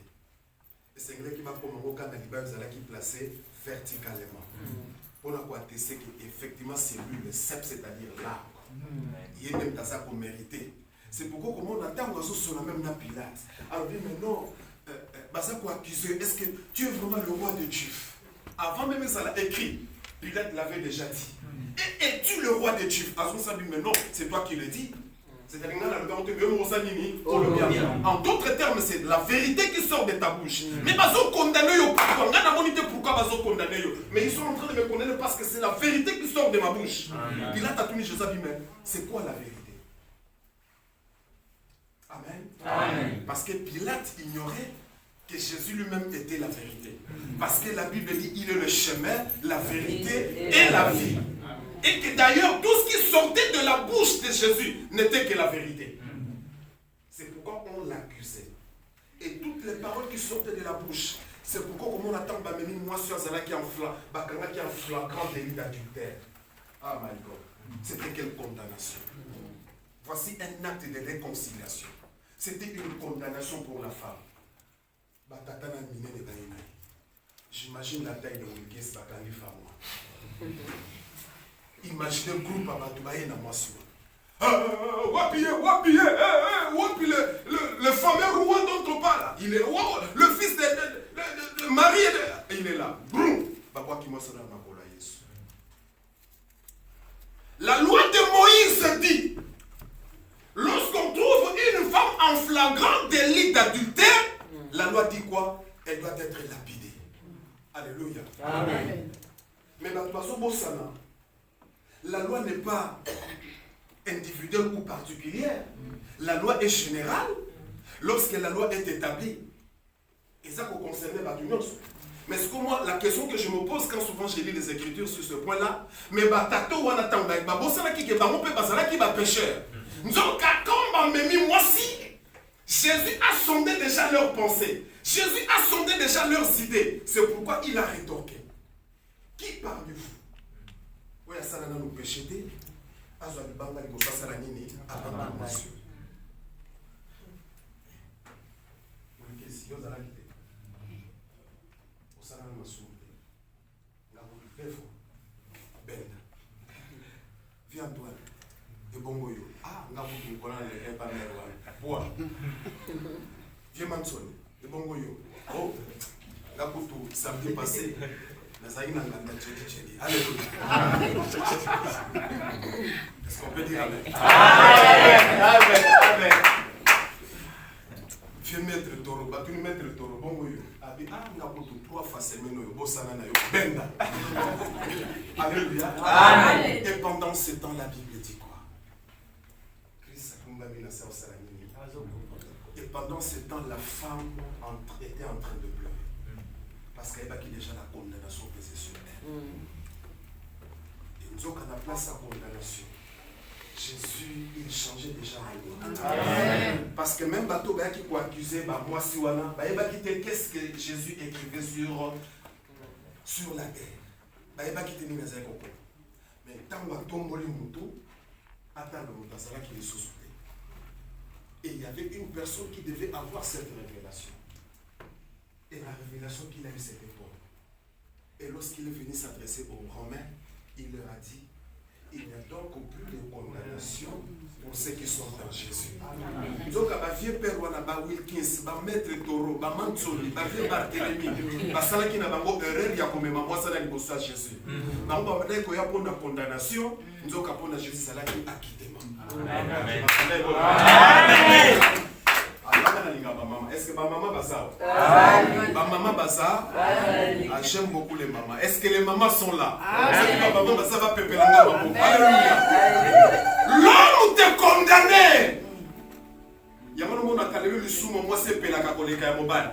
Et c'est vrai qui va prendre au cas qui placé verticalement. Pour avoir attesté qu'effectivement c'est lui le cep, c'est-à-dire l'arbre. Il est même dans ça pour mériter. C'est pourquoi comme on attend sur la même Pilate. Alors dit mais non, ça pour accuser, est-ce que tu es vraiment le roi de Juifs? Avant même ça l'a écrit, Pilate l'avait déjà dit. Et es-tu le roi des Juifs? Alors ça dit mais non, c'est toi qui le dis. C'est-à-dire en d'autres termes, c'est la vérité qui sort de ta bouche. Mais ils sont condamnés. Pourquoi ils sont condamnés? Mais ils sont en train de me condamner parce que c'est la vérité qui sort de ma bouche. Pilate a tout mis, je sais, mais c'est quoi la vérité? Amen. Amen. Parce que Pilate ignorait que Jésus lui-même était la vérité. Parce que la Bible dit il est le chemin, la vérité et la vie. Et que d'ailleurs, tout ce qui sortait de la bouche de Jésus n'était que la vérité. C'est pourquoi on l'accusait. Et toutes les paroles qui sortaient de la bouche, C'est pourquoi comme on attend moi sur Zala qui en flagrant délit d'adultère. Ah my God. C'était quelle condamnation. Voici un acte de réconciliation. C'était une condamnation pour la femme. J'imagine la taille de Wilkes Bakani Fama. Imaginez le groupe à Batoubaye na Mouassou. Le fameux roi dont on parle, il est roi, le fils de Marie, il est là. La loi de Moïse dit, lorsqu'on trouve une femme en flagrant délit d'adultère, la loi dit quoi? Elle doit être lapidée. Alléluia. Amen. Mais la loi n'est pas individuelle ou particulière. La loi est générale. Lorsque la loi est établie, et ça concerne l'union. Mais ce que moi, la question que je me pose quand souvent je lis les Écritures sur ce point-là, mais batato wana tamba ba bosala ki ke ba mo pe basala ki ba pécheur. Nzoka komba memi moisi. Jésus a sondé déjà leurs pensées. Jésus a sondé déjà leurs idées. C'est pourquoi il a rétorqué. Qui parmi vous? Oui, ça n'a nous péché. Azo banga li bosa sala nini apana monsieur. Oui, qu'est-ce que vous allez dire? Osana masou. La befo. Benda. Viens toi. De bongo yo. Ah, ngabu ko na le pas merwa. Boa. Viens Manson. De bongo yo. Oh. Ngabu tout samedi passé. Alléluia. Est-ce qu'on peut dire amen? Amen. Amen. Viens mettre taureau, tu nous mettre le taureau, bon oui. Abi ah nga potu 3 faces meno yo bosana na yo benda. Alléluia. Amen. Et pendant ce temps la Bible dit quoi? Christ a combattu la sœur Salamini. Et pendant ce temps la femme était en train de pleurer. Parce qu'elle a déjà la condamnation pesée sur elle. Et nous avons à la place à condamnation. Jésus, il changeait déjà la loi. Parce que même bateau qui peut accuser, moi si wana, qu'est-ce que Jésus écrivait sur la terre. Mais tant que tomboli muto, attends le muto, c'est là qu'il est sous-souté. Et il y avait une personne qui devait avoir cette révélation. Et la révélation qu'il a eue, c'était Paul. Et lorsqu'il est venu s'adresser aux Romains, il leur a dit, il n'y a donc plus de condamnation pour ceux qui sont dans Jésus. Donc, ma vieille père, ma Wilkins, ma maître Toro, ma Mantsoli, ma vieille Barthélemy, ma sala qui n'a pas erreur, il y a comme ma moi, ça n'a pas de Jésus. Ma maman, il y a pour la condamnation, nous avons pour Jésus, ça n'a pas quitté. Amen. Est-ce que ma maman baza? Ma maman baza? J'aime beaucoup les mamans. Est-ce que les mamans sont là? Est-ce que ma maman baza va péper la maman? Alléluia. L'homme t'est condamné. Yamano mona kalelo lisumo moi c'est pelaka koleka ya mobali.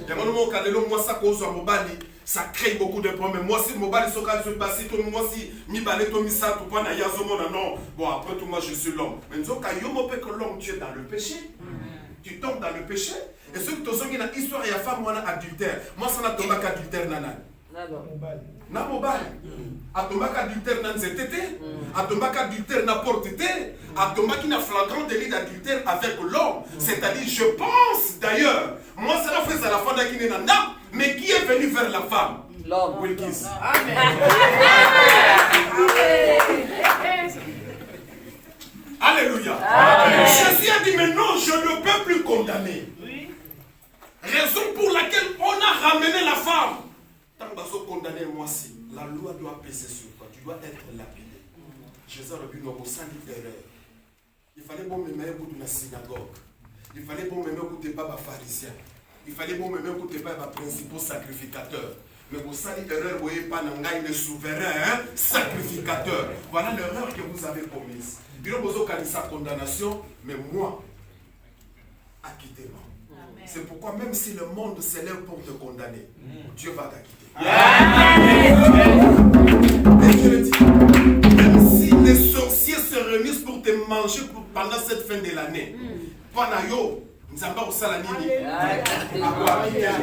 Yamano mona kalelo moi ça cause mobali. Ça crée beaucoup de problèmes. Moi, si mobile soka se passe, moi si mi balé to mi sa tout pas na yazo mona non. Bon après tout moi je suis l'homme. Mais nous ka yo mo pe que l'homme tu es dans le péché. Tu tombes dans le péché. Et ceux qui te sont une histoire et la femme ou un adultère. Moi, ça n'a tombé qu'adultère nanan. Na mobile. A tombé qu'adultère nan zétété. A tombé qu'adultère n'importe été. A tombé qui n'a flagrant délit d'adultère avec l'homme. C'est-à-dire, je pense d'ailleurs. Moi, ça n'a fait ça la femme qui n'est nana. Mais qui est venu vers la femme? L'homme. Wilkins. Amen. Alléluia. Amen. Jésus a dit, mais non, je ne peux plus condamner. Oui. Raison pour laquelle on a ramené la femme. Tant que vous condamnez moi si, la loi doit peser sur toi. Tu dois être lapidé. Jésus a dit, non, sans erreur. Il fallait bon me mettre pour la synagogue. Il fallait bon me mettre pour tes pas pharisiens. Il fallait bon me mettre pour tes pas principaux sacrificateurs. Mais vous savez l'erreur, vous voyez pas le souverain sacrificateur. Voilà l'erreur que vous avez commise. Il y a besoin de sa condamnation, mais moi, acquittez-moi. C'est pourquoi même si le monde s'élève pour te condamner, Dieu va t'acquitter. Et je le dis, même si les sorciers se réunissent pour te manger pendant cette fin de l'année, Panayo, Nzamba osala nini?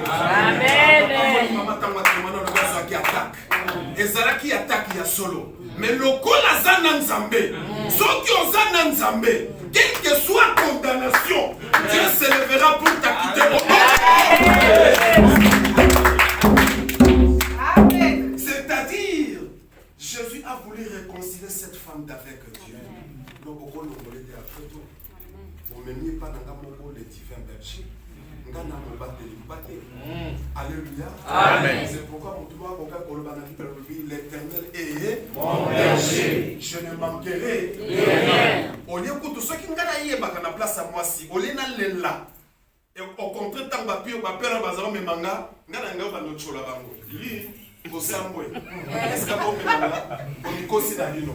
Amen. Mama tangwa temana le gars qui attaque. Ezalaki attaque ya solo. Mais lokola zana nzambe. Soki ozana nzambe, quelle que soit condamnation, Dieu se lèvera pour t'acquitter. C'est-à-dire, Jésus a voulu réconcilier cette femme avec Dieu. Donc, on va le voler après tout. On ne met pas dans le divin berger. Alléluia. Amen. C'est pourquoi mon toit, l'Éternel est mon berger. Je ne manquerai rien. Au lieu que tout ce qui est na place à moi si, au lieu de là. Et au contraire, tant que tu as peur, tu as me manga, tu as un chola bango. Osambwe. Est-ce que vous avez aussi d'Alino?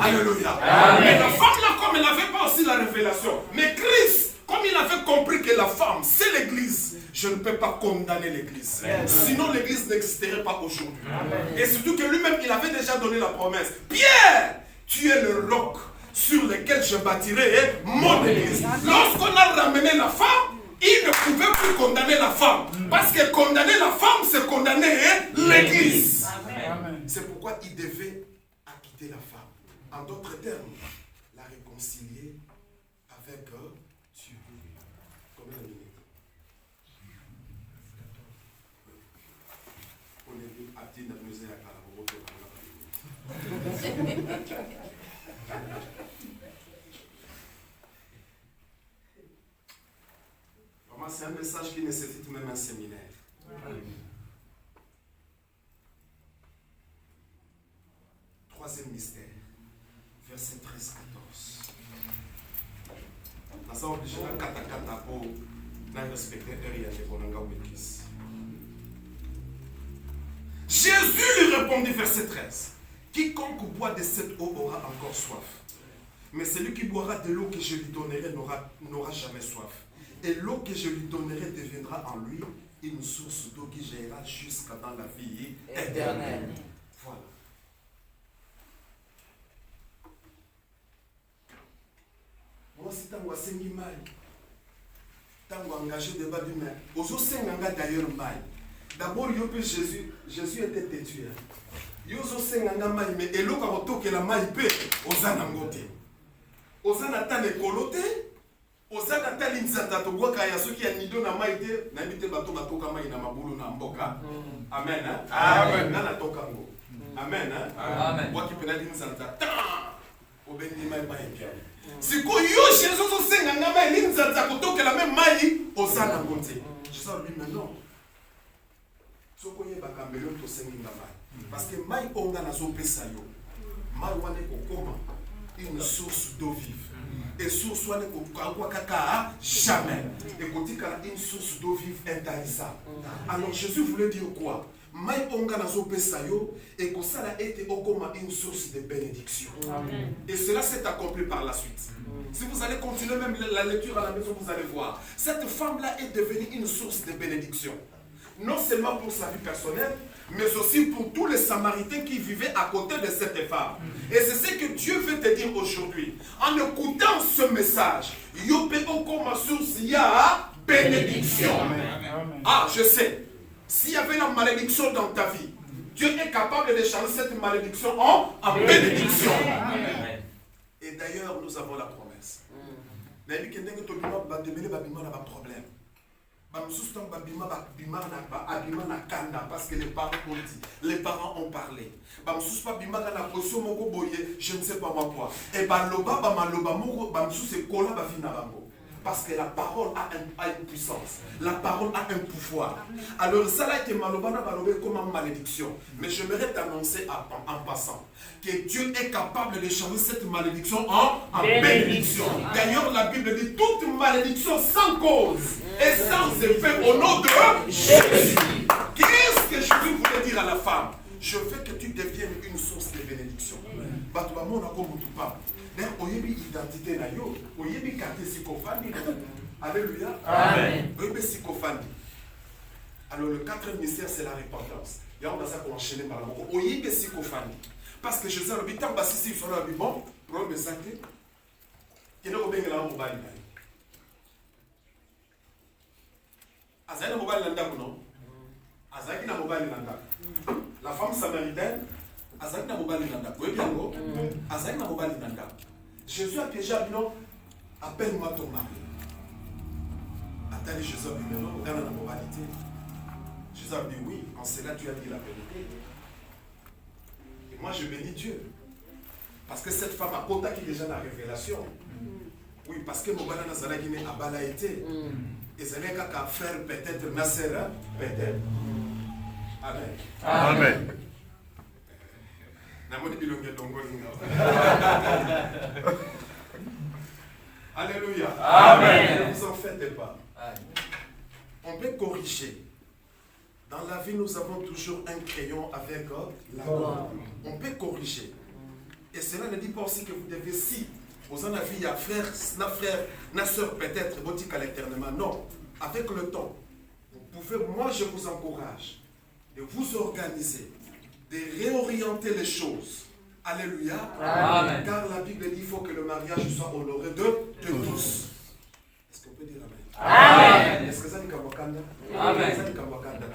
Alléluia. Mais la femme là, comme elle n'avait pas aussi la révélation, mais Christ, comme il avait compris que la femme, c'est l'église, je ne peux pas condamner l'église. Sinon, l'église n'existerait pas aujourd'hui. Et surtout que lui-même, il avait déjà donné la promesse. Pierre, tu es le roc sur lequel je bâtirai mon église. Lorsqu'on a ramené la femme, il ne pouvait plus condamner la femme. Parce que condamner la femme, c'est condamner l'église. C'est pourquoi il devait acquitter la femme. En d'autres termes, la réconcilier avec Dieu. Combien de minutes? On est à Tina Musée à c'est un message qui nécessite même un séminaire. Troisième mystère, verset 13-14. Nous sommes obligés de katakata pour respecter l'église. Jésus lui répondit, verset 13. Quiconque boit de cette eau aura encore soif. Mais celui qui boira de l'eau que je lui donnerai n'aura jamais soif. Et l'eau que je lui donnerai deviendra en lui une source d'eau qui jaillira jusqu'à dans la vie éternelle. Voilà. Moi, si tu as engagé des débat d'humain, aux autres d'ailleurs mal. D'abord, Jésus était têtu. Yozo senganga mai, mais elo karoto que la mai pe ozana ngote. Ozana tane kolote. Ozana tali nzata to gwaka ya soki ya nido na mai te na bite bato batoka mai na mabulu na mboka. Amen. Amen. Na toka ngo. Amen. Amen. Kwa kipena di nzata. Obendi mai ba epia. Siko yo Jésus zo senganga mai ni nzata kotoka la même mai ozana ngote. Je sais lui maintenant. Soko ye bakambelo to senginga mai. Parce que mai onga na zopesa yo. Mai wane kokoma une source d'eau vive. Et source wane kokwa kaka jamais. Et kotika une source d'eau vive intarissable. Alors Jésus voulait dire quoi? Mai onga na zopesa yo et que ça a été okoma une source de bénédiction. Amen. Et cela s'est accompli par la suite. Si vous allez continuer même la lecture à la maison, vous allez voir. Cette femme-là est devenue une source de bénédiction. Non seulement pour sa vie personnelle, mais aussi pour tous les Samaritains qui vivaient à côté de cette femme. Et c'est ce que Dieu veut te dire aujourd'hui. En écoutant ce message, Yopé comme source, il y a bénédiction. Ah, je sais. S'il y avait la malédiction dans ta vie, Dieu est capable de changer cette malédiction en bénédiction. Et d'ailleurs, nous avons la promesse. Parce que les parents ont parlé. Je ne sais pas moi quoi. Et parce que la parole a une puissance. La parole a un pouvoir. Alors ça là été malobana comme une malédiction. Mais j'aimerais t'annoncer en passant que Dieu est capable de changer cette malédiction en bénédiction. D'ailleurs la Bible dit toute malédiction sans cause et sans effet au nom de Jésus. Qu'est-ce que Jésus voulait dire à la femme? Je veux que tu deviennes une source de bénédiction. Oyebi identité na yo, oyebi carte sikofani. Alléluia. Amen. Oyebi sikofani. Alors le quatrième mystère c'est la repentance. Et on va ça pour enchaîner par la mort. Oyebi sikofani. Parce que je sais le bitan basisi sur le bon, problème santé. Qui n'est pas bien là, mobile. Azaïna mobile landa non? Azaïna mobile landa. La femme samaritaine, Azaïna mobile landa. Vous voyez bien go? Azaïna mobile landa. Jésus a piégé à non. Appelle-moi ton mari. Attendez, Jésus a dit non, regarde la moralité. Jésus a dit oui, en cela tu as dit la vérité. Et moi je bénis Dieu. Parce que cette femme a contacté déjà la révélation. Oui, parce que mon bana n'a guiné a bala été. Et ce n'est qu'à faire peut-être Nasser, peut-être. Amen. Amen. Alléluia. Amen. Ne vous en faites pas. On peut corriger. Dans la vie, nous avons toujours un crayon avec la gomme. On peut corriger. Et cela ne dit pas aussi que vous devez, si vous en avez un frère, na soeur peut-être, vous dites l'éternellement. Non. Avec le temps, vous pouvez, moi je vous encourage de vous organiser, de réorienter les choses. Alléluia. Amen. Car la Bible dit qu'il faut que le mariage soit honoré de tous. Est-ce qu'on peut dire Amen? Amen. Est-ce que ça dit Kawakanda? Amen. Ça dit Kawakanda.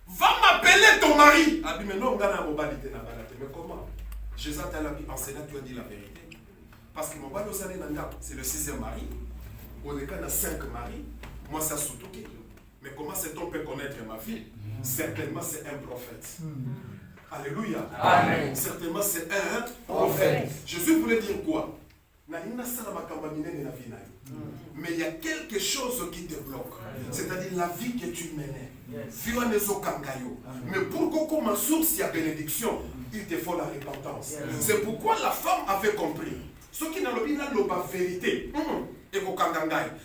Va m'appeler ton mari. Ah, mais non, on a mobilité. Mais comment? Jésus t'a enseigné, tu as dit la vérité. Parce que mon mari, c'est le 6e mari. Au cas, il y a 5 maris. Moi, ça surtout. Mais comment cet homme peut connaître ma fille? Certainement, c'est un prophète. Alléluia. Amen. Certainement, c'est un prophète. Jésus voulait dire quoi? Mais il y a quelque chose qui te bloque. C'est-à-dire la vie que tu menais. Mais pour qu'on commence source, il y a bénédiction. Il te faut la repentance. C'est pourquoi la femme avait compris. Ceux qui n'ont pas la vérité. Et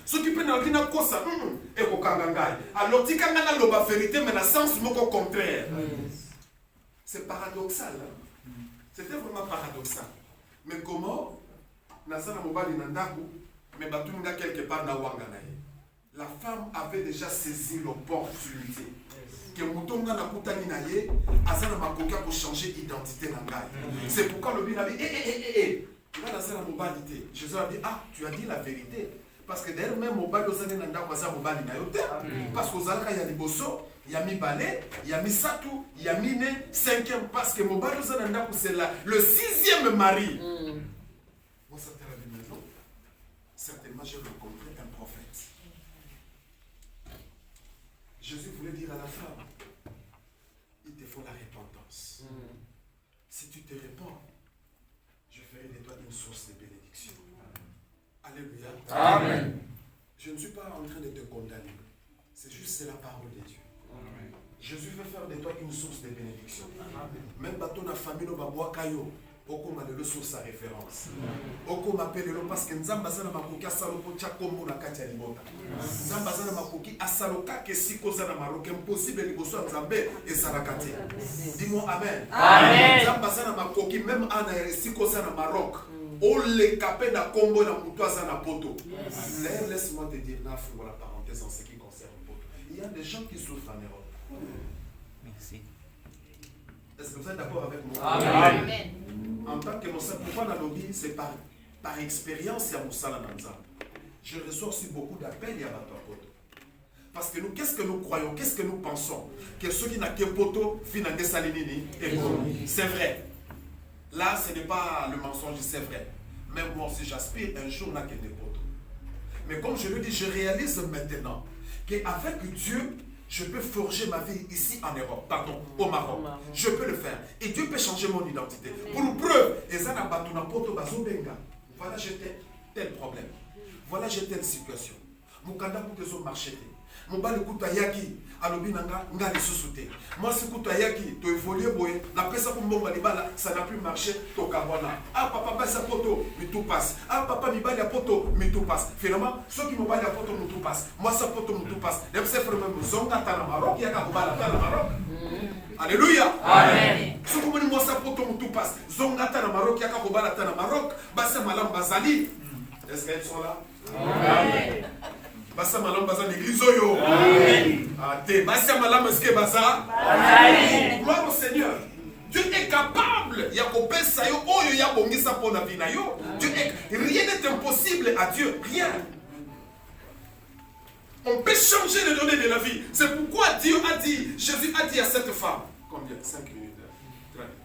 ceux qui peuvent n'avoir pas cosa. Et alors, tu as la vérité, mais dans le sens contraire. C'est paradoxal. Hein? C'était vraiment paradoxal. Mais comment Nazana Mobali Nandaku, mais Batunga quelque part na Wanganaye. La femme avait déjà saisi l'opportunité. Que Moutonga na Koutani Naye, Azana Makoka pour changer d'identité Nangaye. C'est pourquoi le bin a dit là, Nazana Mobali. Jésus a dit tu as dit la vérité. Parce que d'ailleurs, même Mobali Ozane Nanda Waza Mobali Nayote. Parce qu'aux Alka Yaliboso, il y a mis Balé, il y a mis Satou, il y a mis 5e. Parce que Mobali Ozane Nanda c'est le 6e mari. Moi, ça t'a la maison. Certainement, j'ai rencontré un prophète. Jésus voulait dire à la femme, il te faut la repentance. Si tu te répands, je ferai de toi une source de bénédiction. Alléluia. Amen. Je ne suis pas en train de te condamner. C'est juste la parole de Dieu. Amen. Jésus veut faire de toi une source de bénédiction. Même bateau na famille no babwa kayo. Oko ma le source sa référence. Oko m'appelle le parce que nzamba zana makoki asalo po tia kombo na kati ya libota. Nzamba zana makoki asalo ka ke siko zana maroke impossible liboso nzambe ezalaka te. Dis-moi amen. Amen. Nzamba zana makoki même ana siko zana Maroc. O le capé na kombo na muto zana poto. D'ailleurs laisse-moi te dire na pour la parenthèse en ce qui concerne poto. Il y a des gens qui souffrent en Europe. Merci. Est-ce que vous êtes d'accord avec moi? Amen. En tant que Moussa, pourquoi la lobby, c'est par expérience et à Moussa Lananza. Je reçois aussi beaucoup d'appels et à Batoapoto. Parce que nous, qu'est-ce que nous croyons, qu'est-ce que nous pensons? Que ceux qui n'ont que poto, finissent des salinini, c'est vrai. Là, ce n'est pas le mensonge, c'est vrai. Même moi aussi, j'aspire un jour n'a que des potos. Mais comme je le dis, je réalise maintenant qu'avec Dieu, je peux forger ma vie ici en Europe, pardon, au Maroc. Je peux le faire. Et Dieu peut changer mon identité. Pour preuve, voilà, j'ai tel problème. Voilà, j'ai telle situation. Mukanda pour que ça marche. Mobali kutayaki, alobinanga, nga les sous-soutés. Moi, si kutayaki, tu évolues, boy, la personne pour mon balibala, ça n'a plus marché, to kabwana. Ah, papa, ça poto, mais tout passe. Ah, papa, mi bali à poto, mais tout passe. Finalement, ceux qui m'ont bali à poto, mais tout passe. Moi, ça poto, mais tout passe. Les c'est vraiment, zonga tana Maroc, yaka kubala tana Maroc. Alléluia. Amen. Ceux qui m'ont moi, ça poto, mais tout passe. Zonga tana Maroc, yaka kubala tana Maroc. Bassa malam bazali. Est-ce qu'elles sont là? Amen. Bassa malam baza l'église oyo. Amen. Bassa malam est-ce que bassa? Amen. Gloire au Seigneur. Dieu est capable capable. Rien n'est impossible à Dieu. Rien. On peut changer les données de la vie. C'est pourquoi Dieu a dit, Jésus a dit à cette femme. Combien? 5 minutes. Très bien.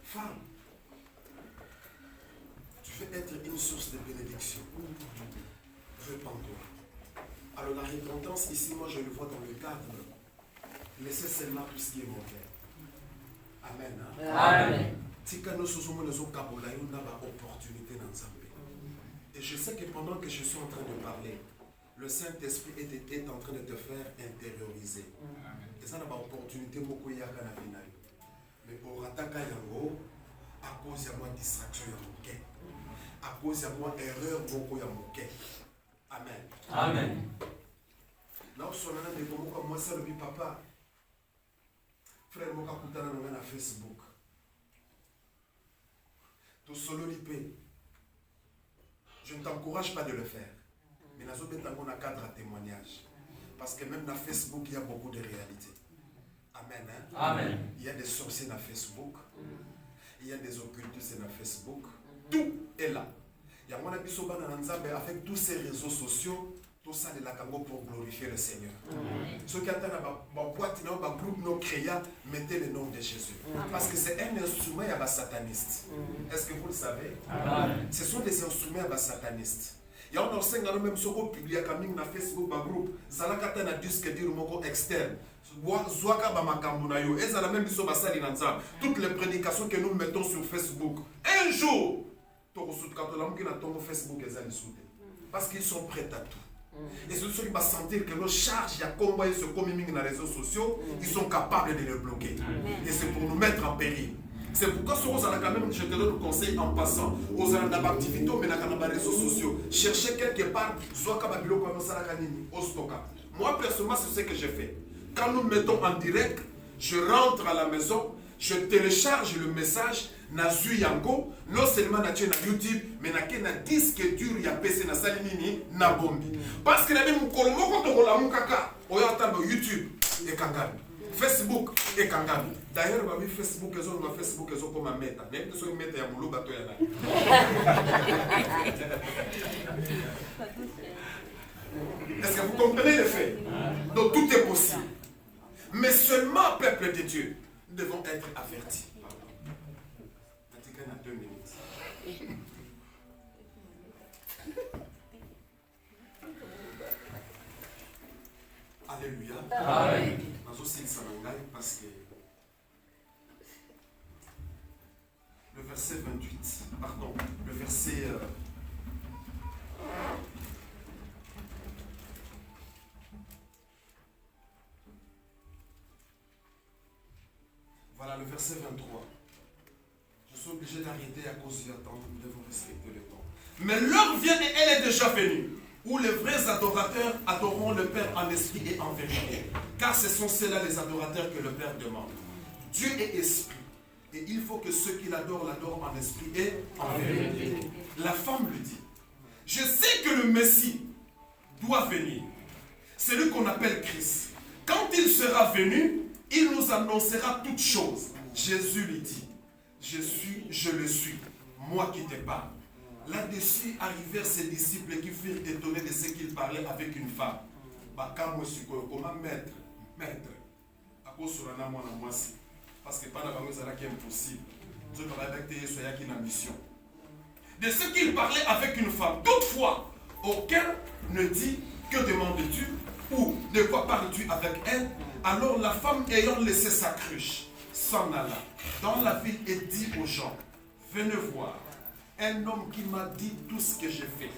Femme, tu veux être une source de bénédiction. Repends-toi. Alors la repentance, ici, moi je le vois dans le cadre. Laissez seulement tout ce qui est mauvais. Amen. Amen. Et je sais que pendant que je suis en train de parler, le Saint-Esprit est en train de te faire intérioriser. Et ça n'a pas opportunité beaucoup y a qu'à la. Mais pour attaquer yango, à cause de moi distraction ya moke, à cause de moi erreur beaucoup ya moke. Amen. Amen. Là où son nom est comme moi, c'est le papa. Frère Moka Koutana na Facebook. Tout solo lipé. Je ne t'encourage pas de le faire. Mais nous avons un cadre à témoignage. Parce que même dans Facebook, il y a beaucoup de réalités. Amen. Hein? Amen. Il y a des sorciers dans Facebook. Il y a des occultistes dans Facebook. Tout est là. Il y a un bisoba avec tous ces réseaux sociaux. Tout ça de la Congo pour glorifier le Seigneur. Ceux qui attendent ma boîte, ma groupe, nos créas, mettez le nom de Jésus. Parce que c'est un instrument à sataniste. Est-ce que vous le savez? Amen. Ce sont des instruments à satanistes. Il y a un enseignant même sur le public dans Facebook, ma groupe, Zalakata na disque dire moko externe. Zwaka ba makambu yo. Et ça la même biso basali na nzambe. Toutes les prédications que nous mettons sur Facebook. Un jour, Facebook parce qu'ils sont prêts à tout. Et ceux qui vont sentir que nos charges, il y a combat et ce coming dans les réseaux sociaux, ils sont capables de les bloquer. Et c'est pour nous mettre en péril. C'est pourquoi quand même, je te donne le conseil en passant aux activités, mais dans les réseaux sociaux. Cherchez quelque part, moi personnellement, c'est ce que j'ai fait. Quand nous mettons en direct, je rentre à la maison, je télécharge le message. Nazu yango, non seulement na YouTube, mais na disque dur ya PC na salimini na bombi. Parce que na même kolomoko to la mukaka, oyata YouTube et kangabi. Facebook et kangabi. D'ailleurs, ma Facebook et ma Facebook et comme ma meta. Même que ce meta ya mulu bato ya na. Est-ce que vous comprenez le fait? Donc tout est possible. Mais seulement, peuple de Dieu, nous devons être avertis. 2 minutes. Alléluia. Amen. Nous aussi parce que le verset 28, pardon, le verset voilà le verset 23. Je suis obligé d'arrêter à cause du temps, nous devons respecter le temps. Mais l'heure vient et elle est déjà venue, où les vrais adorateurs adoreront le Père en esprit et en vérité. Car ce sont ceux-là les adorateurs que le Père demande. Dieu est esprit. Et il faut que ceux qui l'adorent en esprit et en vérité. La femme lui dit, je sais que le Messie doit venir. C'est lui qu'on appelle Christ. Quand il sera venu, il nous annoncera toutes choses. Jésus lui dit, je le suis, moi qui te parle. Là-dessus arrivèrent ses disciples qui furent étonnés de ce qu'il parlait avec une femme. Comment maître, à cause de la parce que pendant que c'est impossible. Je vais adapter ce qui est mission. De ce qu'il parlait avec une femme. Toutefois, aucun ne dit que demandes-tu ou de quoi parles-tu avec elle. Alors la femme ayant laissé sa cruche s'en alla dans la ville et dit aux gens, venez voir un homme qui m'a dit tout ce que j'ai fait.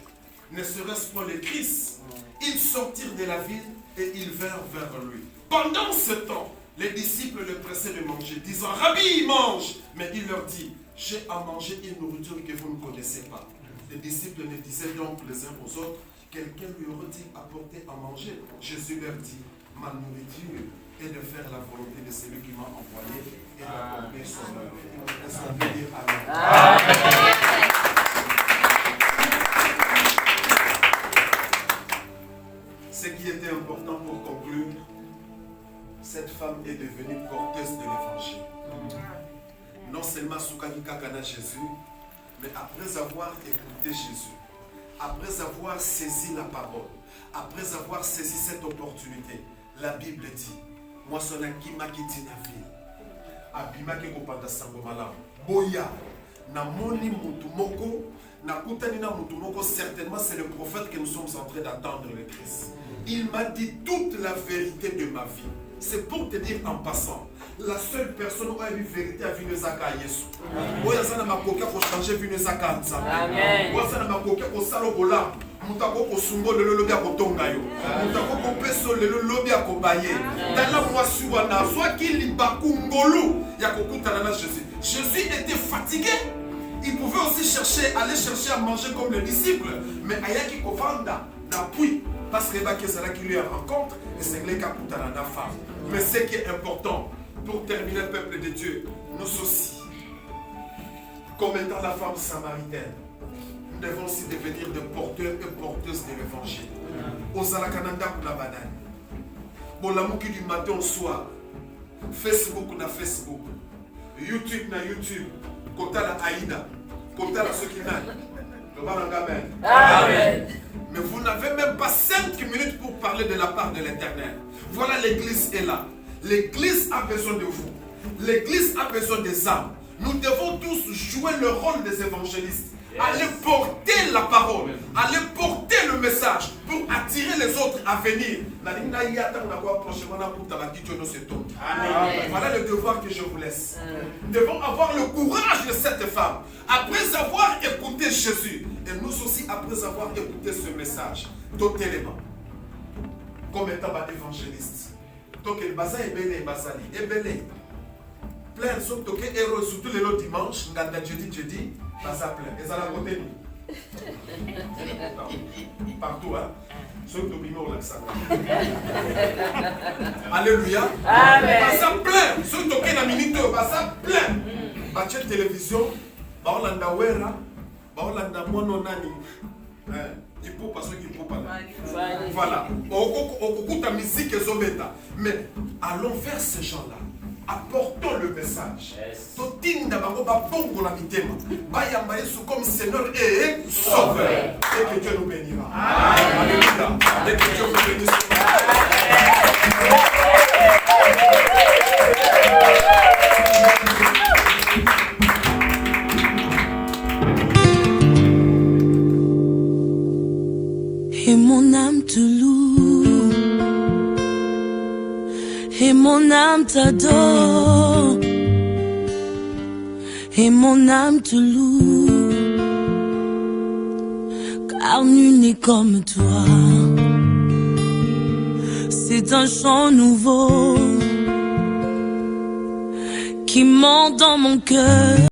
Ne serait-ce pas le Christ? Ils sortirent de la ville et ils vinrent vers lui. Pendant ce temps, les disciples le pressaient de manger, disant, Rabbi, mange. Mais il leur dit, j'ai à manger une nourriture que vous ne connaissez pas. Les disciples ne disaient donc les uns aux autres, quelqu'un lui aurait-il apporté à manger? Jésus leur dit, ma nourriture est de faire la volonté de celui qui m'a envoyé et d'accomplir son œuvre. Est-ce qu'on peut dire Amen? Jésus, mais après avoir écouté Jésus, après avoir saisi la parole, après avoir saisi cette opportunité, la Bible dit, moi son akima kiti na ville, abima ke kopanda sango malamu, boya, na moni mutu moko, na kutani na mutu moko, certainement c'est le prophète que nous sommes en train d'attendre le Christ. Il m'a dit toute la vérité de ma vie. C'est pour te dire en passant, la seule personne qui a eu vérité a vu le Zaka Yesu. Oya sana makoka ko changer vu le Zaka Nzambe. Amen. Oya sana makoka ko salo bola, mutako ko sungo le lobi akotonga yo. Mutako ko peso le lobi akobaye. Dans la moisi wana soit qu'il bakungolu ya kokutana na Jésus. Jésus était fatigué. Il pouvait aussi aller chercher à manger comme les disciples, mais ayaki ko vanda na puis parce que c'est là qui lui rencontre et c'est là qu'il a la femme. Mais ce qui est important pour terminer le peuple de Dieu, nous aussi, comme étant la femme samaritaine, nous devons aussi devenir des porteurs et porteuses de l'évangile. Osala Kananda pour la banane. Bon, l'amour qui du matin au soir, Facebook na Facebook, YouTube na YouTube, Kota la Aïda, Kota la Sokina. Amen. Mais vous n'avez même pas 5 minutes pour parler de la part de l'Éternel. Voilà, l'église est là. L'église a besoin de vous. L'église a besoin des âmes. Nous devons tous jouer le rôle des évangélistes. Aller porter la parole. Aller porter le message pour attirer les autres à venir. Voilà le devoir que je vous laisse. Nous devons avoir le courage de cette femme. Après avoir écouté Jésus, et nous aussi après avoir écouté ce message, d'autres éléments, comme étant évangéliste. Donc le bazar est belé, bazali, est belé. Plein de choses, surtout les autres dimanches, jeudi, bazar plein. Et ça l'a côté partout, hein. Ceux qui dominent l'accent. Alléluia. Bazar plein. Ceux qui ont la minute, bazar plein. Bâtir télévision, baolanda wera, baolanda mononani. Il faut pas ce qu'il faut pas. Voilà. On musique et zobeta. Mais allons vers ces gens-là. Apportons le message. Totinda bango ba bongo la mitema. Bayamba Yesu comme Seigneur et Sauveur. Et que Dieu nous bénira. Alléluia. Et que Dieu nous bénisse. Et mon âme te loue, et mon âme t'adore, et mon âme te loue, car nul n'est comme toi. C'est un chant nouveau qui monte dans mon cœur.